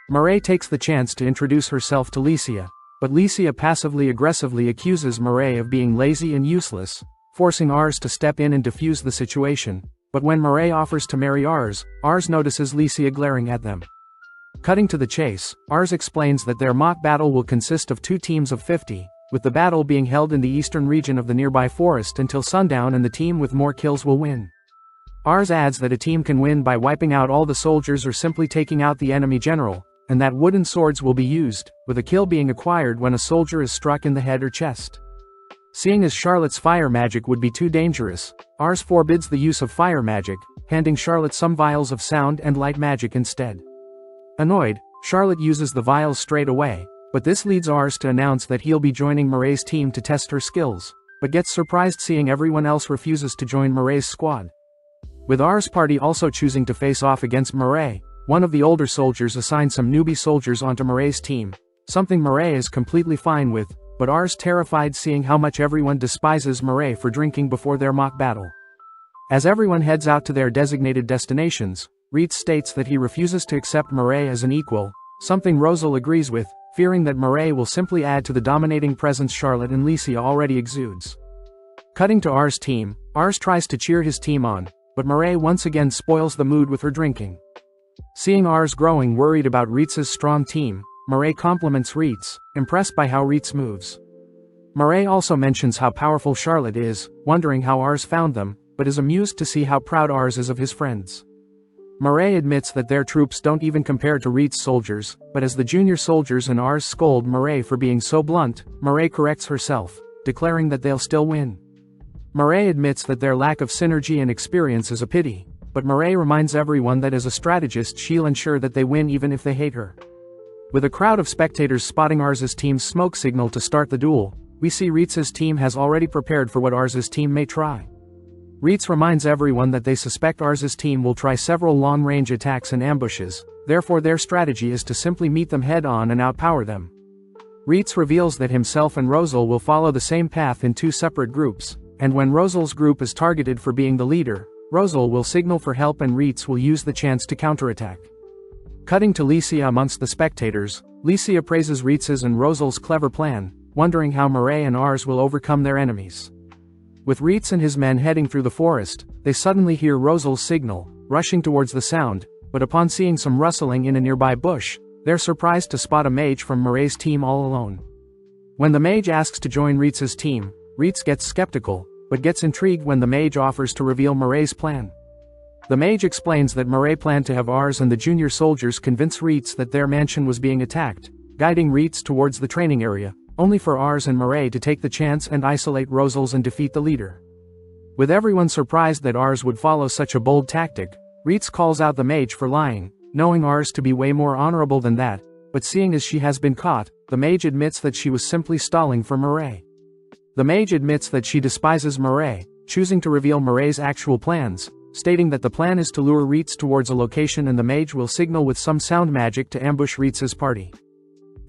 Murray takes the chance to introduce herself to Lycia, but Lycia passively-aggressively accuses Murray of being lazy and useless, forcing Ars to step in and defuse the situation, but when Murray offers to marry Ars notices Lycia glaring at them. Cutting to the chase, Ars explains that their mock battle will consist of 2 teams of 50, with the battle being held in the eastern region of the nearby forest until sundown and the team with more kills will win. Ars adds that a team can win by wiping out all the soldiers or simply taking out the enemy general, and that wooden swords will be used, with a kill being acquired when a soldier is struck in the head or chest. Seeing as Charlotte's fire magic would be too dangerous, Ars forbids the use of fire magic, handing Charlotte some vials of sound and light magic instead. Annoyed, Charlotte uses the vials straight away, but this leads Ars to announce that he'll be joining Murray's team to test her skills, but gets surprised seeing everyone else refuses to join Murray's squad. With Ars' party also choosing to face off against Murray, one of the older soldiers assigns some newbie soldiers onto Murray's team, something Murray is completely fine with, but Ars terrified seeing how much everyone despises Murray for drinking before their mock battle. As everyone heads out to their designated destinations, REITZ states that he refuses to accept Murray as an equal, something Rosal agrees with, fearing that Murray will simply add to the dominating presence Charlotte and Licia already exudes. Cutting to R's team, Rs tries to cheer his team on, but Murray once again spoils the mood with her drinking. Seeing Rs growing worried about REITZ's strong team, Murray compliments REITZ, impressed by how REITZ moves. Murray also mentions how powerful Charlotte is, wondering how Rs found them, but is amused to see how proud Rs is of his friends. Murray admits that their troops don't even compare to REITZ soldiers, but as the junior soldiers and Rs scold Murray for being so blunt, Murray corrects herself, declaring that they'll still win. Murray admits that their lack of synergy and experience is a pity, but Murray reminds everyone that as a strategist she'll ensure that they win even if they hate her. With a crowd of spectators spotting Rs's team's smoke signal to start the duel, we see REITZ's team has already prepared for what Rs's team may try. REITZ reminds everyone that they suspect Rs's team will try several long-range attacks and ambushes, therefore their strategy is to simply meet them head-on and outpower them. REITZ reveals that himself and Rosal will follow the same path in two separate groups, and when Rosal's group is targeted for being the leader, Rosal will signal for help and REITZ will use the chance to counterattack. Cutting to Licia amongst the spectators, Licia praises REITZ's and Rosal's clever plan, wondering how Murray and Rs will overcome their enemies. With REITZ and his men heading through the forest, they suddenly hear Rosal's signal, rushing towards the sound, but upon seeing some rustling in a nearby bush, they're surprised to spot a mage from Murray's team all alone. When the mage asks to join REITZ's team, REITZ gets skeptical, but gets intrigued when the mage offers to reveal Murray's plan. The mage explains that Murray planned to have Rs and the junior soldiers convince REITZ that their mansion was being attacked, guiding REITZ towards the training area, only for Rs and Murray to take the chance and isolate Rosals and defeat the leader. With everyone surprised that Rs would follow such a bold tactic, REITZ calls out the mage for lying, knowing Rs to be way more honorable than that, but seeing as she has been caught, the mage admits that she was simply stalling for Murray. The mage admits that she despises Murray, choosing to reveal Murray's actual plans, stating that the plan is to lure REITZ towards a location and the mage will signal with some sound magic to ambush REITZ's party.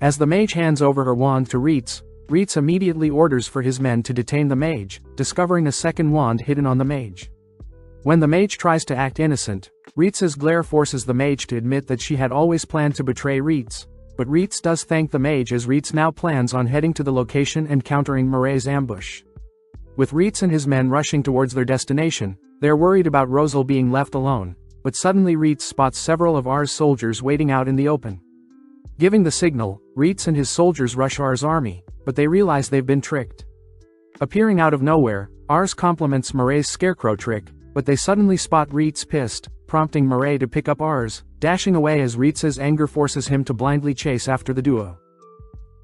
As the mage hands over her wand to REITZ, REITZ immediately orders for his men to detain the mage, discovering a second wand hidden on the mage. When the mage tries to act innocent, REITZ's glare forces the mage to admit that she had always planned to betray REITZ, but REITZ does thank the mage as REITZ now plans on heading to the location and countering Murray's ambush. With REITZ and his men rushing towards their destination, they're worried about Rosal being left alone, but suddenly REITZ spots several of R's soldiers waiting out in the open. Giving the signal, REITZ and his soldiers rush R's army, but they realize they've been tricked. Appearing out of nowhere, Rs compliments Murray's scarecrow trick, but they suddenly spot REITZ pissed, prompting Murray to pick up Rs, dashing away as REITZ's anger forces him to blindly chase after the duo.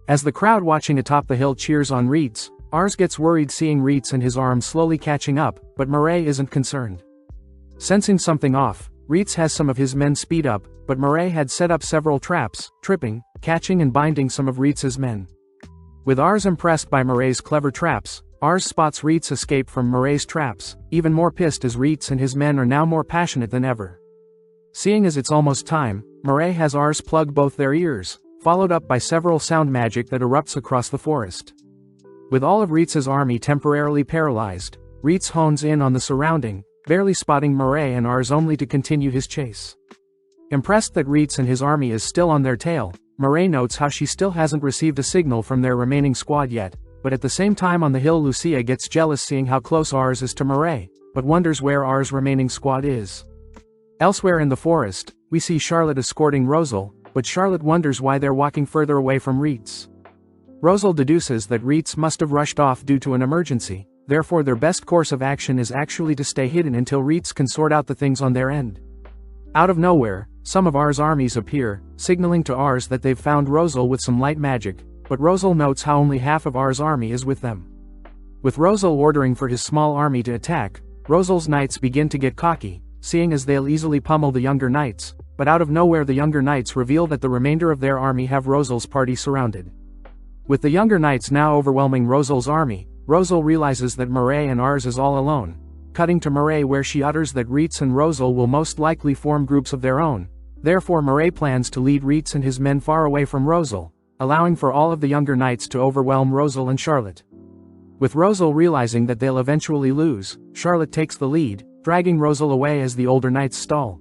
As the crowd watching atop the hill cheers on REITZ, Rs gets worried seeing REITZ and his arms slowly catching up, but Murray isn't concerned. Sensing something off, REITZ has some of his men speed up, but Murray had set up several traps, tripping, catching and binding some of REITZ's men. With Rs impressed by Murray's clever traps, Rs spots REITZ escape from Murray's traps, even more pissed as REITZ and his men are now more passionate than ever. Seeing as it's almost time, Murray has Rs plug both their ears, followed up by several sound magic that erupts across the forest. With all of REITZ's army temporarily paralyzed, REITZ hones in on the surrounding, barely spotting Murray and Rs only to continue his chase. Impressed that REITZ and his army is still on their tail, Murray notes how she still hasn't received a signal from their remaining squad yet, but at the same time on the hill Lucia gets jealous seeing how close Rs is to Murray, but wonders where Rs remaining squad is. Elsewhere in the forest, we see Charlotte escorting Rosal, but Charlotte wonders why they're walking further away from REITZ. Rosal deduces that REITZ must have rushed off due to an emergency, therefore their best course of action is actually to stay hidden until REITZ can sort out the things on their end. Out of nowhere, some of R's armies appear, signaling to Rs that they've found Rosal with some light magic, but Rosal notes how only half of R's army is with them. With Rosal ordering for his small army to attack, Rosal's knights begin to get cocky, seeing as they'll easily pummel the younger knights, but out of nowhere the younger knights reveal that the remainder of their army have Rosal's party surrounded. With the younger knights now overwhelming Rosal's army, Rosal realizes that Murray and Rs is all alone, cutting to Murray where she utters that REITZ and Rosal will most likely form groups of their own. Therefore Murray plans to lead REITZ and his men far away from Rosal, allowing for all of the younger knights to overwhelm Rosal and Charlotte. With Rosal realizing that they'll eventually lose, Charlotte takes the lead, dragging Rosal away as the older knights stall.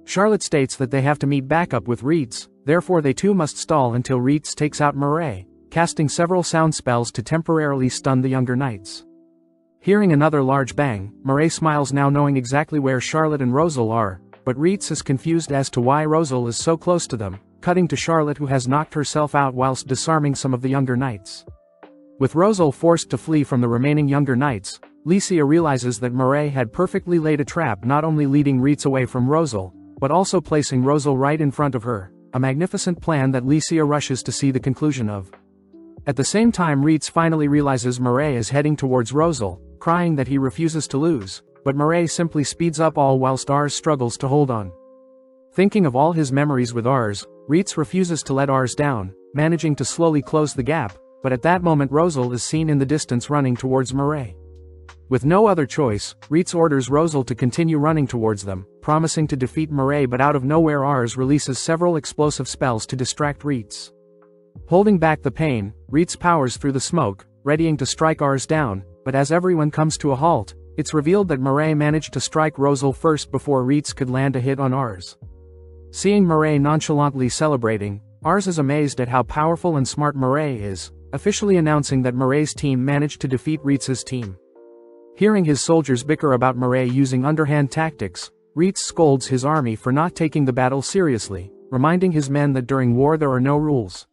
Charlotte states that they have to meet back up with VIDZ, therefore they too must stall until VIDZ takes out Murray, casting several sound spells to temporarily stun the younger knights. Hearing another large bang, Murray smiles now knowing exactly where Charlotte and Rosal are, but VIDZ is confused as to why Rosal is so close to them, cutting to Charlotte who has knocked herself out whilst disarming some of the younger knights. With Rosal forced to flee from the remaining younger knights, Licia realizes that Murray had perfectly laid a trap, not only leading VIDZ away from Rosal, but also placing Rosal right in front of her, a magnificent plan that Licia rushes to see the conclusion of. At the same time VIDZ finally realizes Murray is heading towards Rosal, crying that he refuses to lose, but Murray simply speeds up all whilst Ars struggles to hold on. Thinking of all his memories with Ars, VIDZ refuses to let Ars down, managing to slowly close the gap, but at that moment Rosal is seen in the distance running towards Murray. With no other choice, VIDZ orders Rosal to continue running towards them, promising to defeat Murray, but out of nowhere Ars releases several explosive spells to distract VIDZ. Holding back the pain, VIDZ powers through the smoke, readying to strike Ars down, but as everyone comes to a halt, it's revealed that Murray managed to strike Rosal first before VIDZ could land a hit on Ars. Seeing Murray nonchalantly celebrating, Ars is amazed at how powerful and smart Murray is, officially announcing that Murray's team managed to defeat VIDZ's team. Hearing his soldiers bicker about Murray using underhand tactics, VIDZ scolds his army for not taking the battle seriously, reminding his men that during war there are no rules.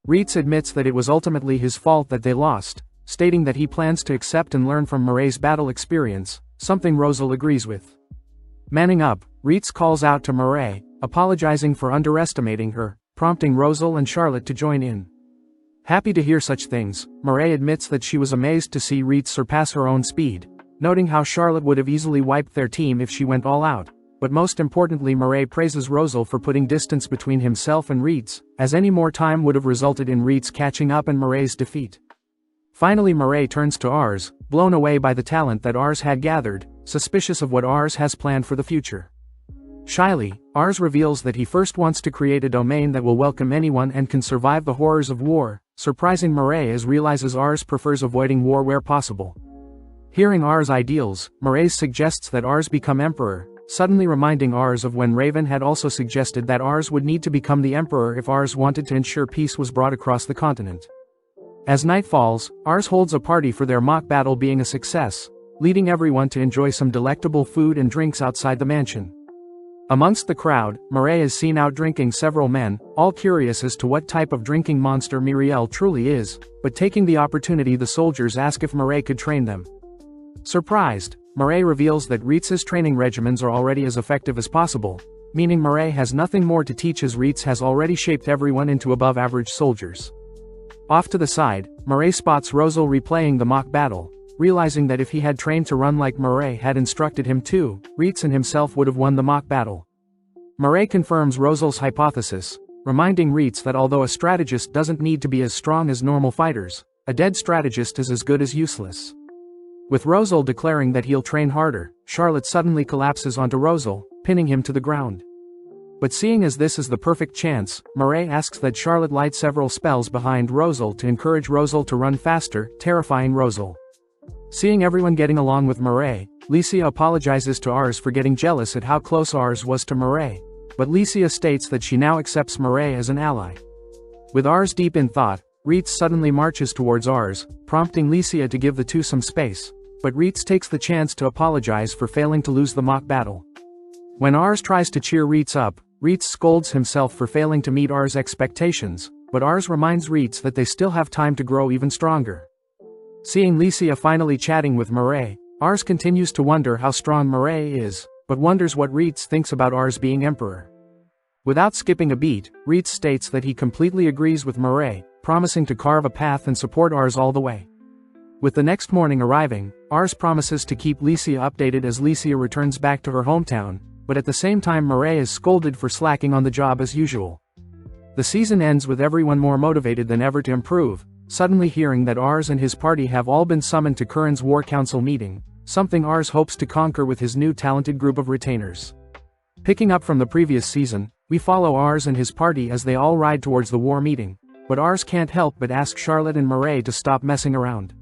VIDZ admits that it was ultimately his fault that they lost, stating that he plans to accept and learn from Murray's battle experience, something Rosal agrees with. Manning up, VIDZ calls out to Murray, apologizing for underestimating her, prompting Rosal and Charlotte to join in. Happy to hear such things, Murray admits that she was amazed to see VIDZ surpass her own speed, noting how Charlotte would have easily wiped their team if she went all out, but most importantly Murray praises Rosal for putting distance between himself and VIDZ, as any more time would have resulted in VIDZ catching up and Murray's defeat. Finally Murray turns to Ars, blown away by the talent that Ars had gathered, suspicious of what Ars has planned for the future. Shyly, Ars reveals that he first wants to create a domain that will welcome anyone and can survive the horrors of war, surprising Murray as realizes Ars prefers avoiding war where possible. Hearing Ars' ideals, Murray suggests that Ars become emperor, suddenly reminding Ars of when Raven had also suggested that Ars would need to become the emperor if Ars wanted to ensure peace was brought across the continent. As night falls, Ars holds a party for their mock battle being a success, leading everyone to enjoy some delectable food and drinks outside the mansion. Amongst the crowd, Murray is seen out drinking several men, all curious as to what type of drinking monster Miriel truly is, but taking the opportunity the soldiers ask if Murray could train them. Surprised, Murray reveals that VIDZ's training regimens are already as effective as possible, meaning Murray has nothing more to teach as VIDZ has already shaped everyone into above-average soldiers. Off to the side, Murray spots Rosal replaying the mock battle, realizing that if he had trained to run like Murray had instructed him to, VIDZ and himself would have won the mock battle. Murray confirms Rosal's hypothesis, reminding VIDZ that although a strategist doesn't need to be as strong as normal fighters, a dead strategist is as good as useless. With Rosal declaring that he'll train harder, Charlotte suddenly collapses onto Rosal, pinning him to the ground. But seeing as this is the perfect chance, Murray asks that Charlotte light several spells behind Rosal to encourage Rosal to run faster, terrifying Rosal. Seeing everyone getting along with Murray, Licia apologizes to Ars for getting jealous at how close Ars was to Murray, but Licia states that she now accepts Murray as an ally. With Ars deep in thought, VIDZ suddenly marches towards Ars, prompting Licia to give the two some space, but VIDZ takes the chance to apologize for failing to lose the mock battle. When Ars tries to cheer VIDZ up, VIDZ scolds himself for failing to meet Ars' expectations, but Ars reminds VIDZ that they still have time to grow even stronger. Seeing Licia finally chatting with Murray, Ars continues to wonder how strong Murray is, but wonders what VIDZ thinks about Ars being emperor. Without skipping a beat, VIDZ states that he completely agrees with Murray, promising to carve a path and support Ars all the way. With the next morning arriving, Ars promises to keep Licia updated as Licia returns back to her hometown, but at the same time Murray is scolded for slacking on the job as usual. The season ends with everyone more motivated than ever to improve, suddenly hearing that Ars and his party have all been summoned to Curran's War Council meeting, something Ars hopes to conquer with his new talented group of retainers. Picking up from the previous season, we follow Ars and his party as they all ride towards the war meeting, but Ars can't help but ask Charlotte and Murray to stop messing around.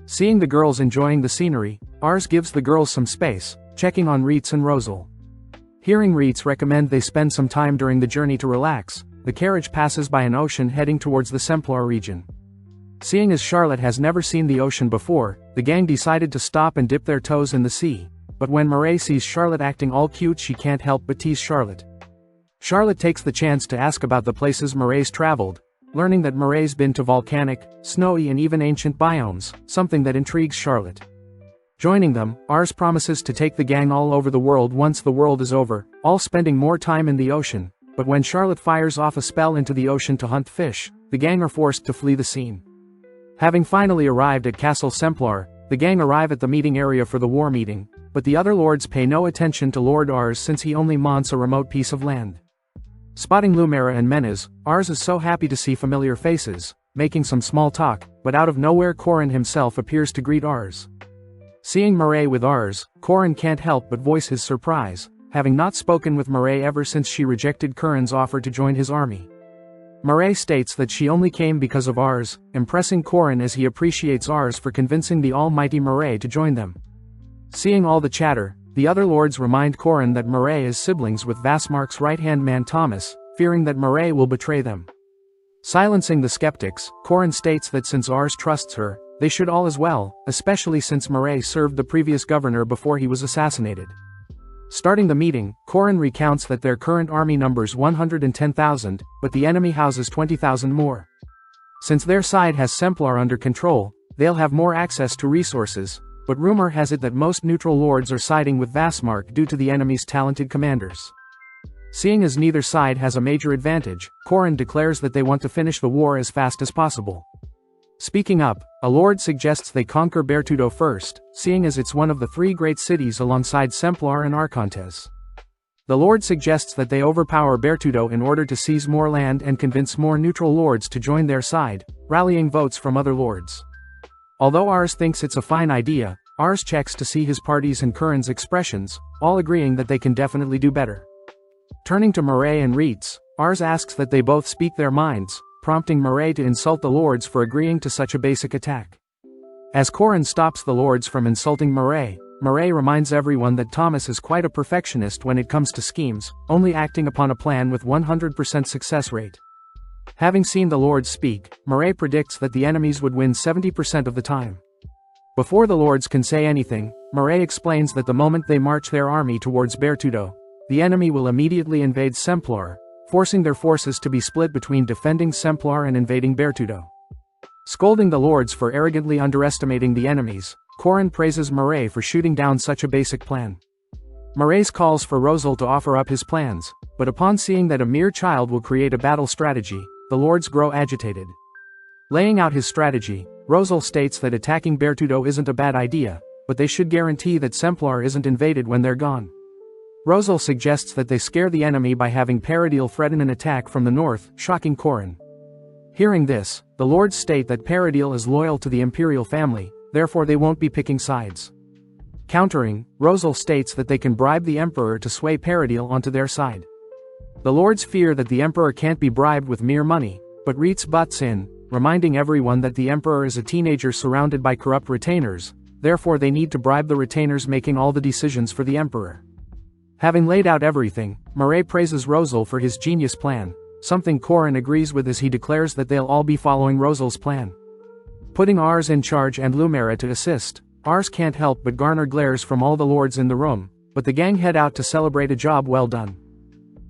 Seeing the girls enjoying the scenery, Ars gives the girls some space, checking on REITZ and Rosal. Hearing REITZ recommend they spend some time during the journey to relax, the carriage passes by an ocean heading towards the Semplar region. Seeing as Charlotte has never seen the ocean before, the gang decided to stop and dip their toes in the sea, but when Mireille sees Charlotte acting all cute, she can't help but tease Charlotte. Charlotte takes the chance to ask about the places Mireille's traveled, learning that Mireille's been to volcanic, snowy and even ancient biomes, something that intrigues Charlotte. Joining them, Ars promises to take the gang all over the world once the world is over, all spending more time in the ocean, but when Charlotte fires off a spell into the ocean to hunt fish, the gang are forced to flee the scene. Having finally arrived at Castle Semplar, the gang arrive at the meeting area for the war meeting, but the other lords pay no attention to Lord Ars since he only mounts a remote piece of land. Spotting Lumera and Menes, Ars is so happy to see familiar faces, making some small talk, but out of nowhere Corin himself appears to greet Ars. Seeing Mireille with Ars, Corin can't help but voice his surprise, having not spoken with Mireille ever since she rejected Curran's offer to join his army. Mireille states that she only came because of Ars, impressing Corin as he appreciates Ars for convincing the almighty Mireille to join them. Seeing all the chatter, the other lords remind Corin that Mireille is siblings with Vasmark's right-hand man Thomas, fearing that Mireille will betray them. Silencing the skeptics, Corin states that since Ars trusts her, they should all as well, especially since Mireille served the previous governor before he was assassinated. Starting the meeting, Corin recounts that their current army numbers 110,000, but the enemy houses 20,000 more. Since their side has Semplar under control, they'll have more access to resources, but rumor has it that most neutral lords are siding with Vasmark due to the enemy's talented commanders. Seeing as neither side has a major advantage, Corin declares that they want to finish the war as fast as possible. Speaking up, a lord suggests they conquer Bertudo first, seeing as it's one of the three great cities alongside Semplar and Arcontes. The lord suggests that they overpower Bertudo in order to seize more land and convince more neutral lords to join their side, rallying votes from other lords. Although Ars thinks it's a fine idea, Ars checks to see his party's and Curran's expressions, all agreeing that they can definitely do better. Turning to Mireille and REITZ, Ars asks that they both speak their minds, prompting Mireille to insult the lords for agreeing to such a basic attack. As Corin stops the lords from insulting Mireille, Mireille reminds everyone that Thomas is quite a perfectionist when it comes to schemes, only acting upon a plan with 100% success rate. Having seen the lords speak, Mireille predicts that the enemies would win 70% of the time. Before the lords can say anything, Mireille explains that the moment they march their army towards Bertudo, the enemy will immediately invade Semplar, forcing their forces to be split between defending Semplar and invading Bertudo. Scolding the lords for arrogantly underestimating the enemies, Corin praises Mireille for shooting down such a basic plan. Mireille calls for Rosal to offer up his plans, but upon seeing that a mere child will create a battle strategy, the lords grow agitated. Laying out his strategy, Rosal states that attacking Bertudo isn't a bad idea, but they should guarantee that Semplar isn't invaded when they're gone. Rosal suggests that they scare the enemy by having Paradil threaten an attack from the north, shocking Corin. Hearing this, the lords state that Paradil is loyal to the imperial family, therefore they won't be picking sides. Countering, Rosal states that they can bribe the emperor to sway Paradil onto their side. The lords fear that the emperor can't be bribed with mere money, but REITZ butts in, reminding everyone that the emperor is a teenager surrounded by corrupt retainers, therefore they need to bribe the retainers making all the decisions for the emperor. Having laid out everything, Mireille praises Rosal for his genius plan, something Corin agrees with as he declares that they'll all be following Rosal's plan. Putting Ars in charge and Lumera to assist, Ars can't help but garner glares from all the lords in the room, but the gang head out to celebrate a job well done.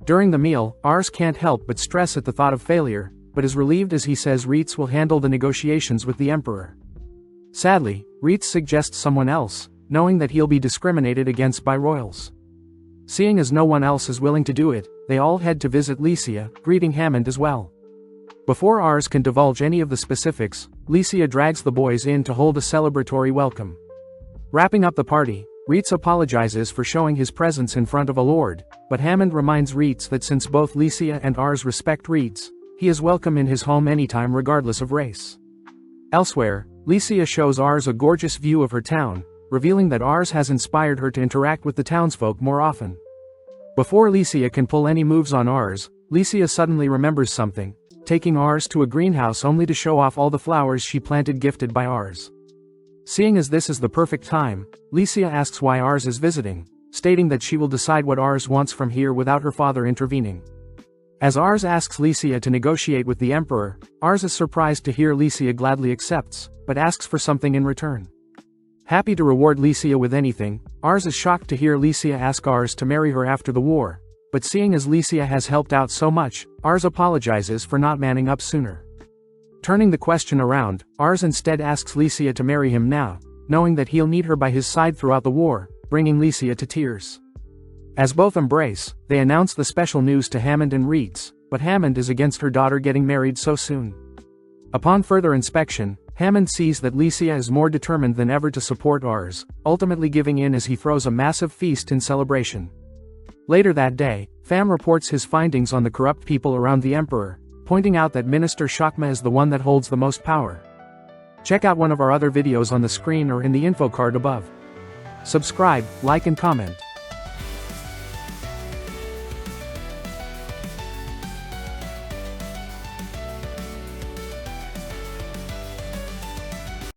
During the meal, Ars can't help but stress at the thought of failure, but is relieved as he says REITZ will handle the negotiations with the emperor. Sadly, REITZ suggests someone else, knowing that he'll be discriminated against by royals. Seeing as no one else is willing to do it, they all head to visit Lycia, greeting Hammond as well. Before Ars can divulge any of the specifics, Lycia drags the boys in to hold a celebratory welcome. Wrapping up the party, REITZ apologizes for showing his presence in front of a lord, but Hammond reminds REITZ that since both Lycia and Ars respect REITZ, he is welcome in his home anytime regardless of race. Elsewhere, Lycia shows Ars a gorgeous view of her town, revealing that Ars has inspired her to interact with the townsfolk more often. Before Lycia can pull any moves on Ars, Lycia suddenly remembers something, taking Ars to a greenhouse only to show off all the flowers she planted gifted by Ars. Seeing as this is the perfect time, Lycia asks why Ars is visiting, stating that she will decide what Ars wants from here without her father intervening. As Ars asks Lycia to negotiate with the Emperor, Ars is surprised to hear Lycia gladly accepts, but asks for something in return. Happy to reward Lycia with anything, Ars is shocked to hear Lycia ask Ars to marry her after the war, but seeing as Lycia has helped out so much, Ars apologizes for not manning up sooner. Turning the question around, Ars instead asks Lycia to marry him now, knowing that he'll need her by his side throughout the war, bringing Lycia to tears. As both embrace, they announce the special news to Hammond and VIDZ, but Hammond is against her daughter getting married so soon. Upon further inspection, Hammond sees that Lycia is more determined than ever to support Ars, ultimately giving in as he throws a massive feast in celebration. Later that day, Pham reports his findings on the corrupt people around the Emperor, pointing out that Minister Shakma is the one that holds the most power. Check out one of our other videos on the screen or in the info card above. Subscribe, like and comment.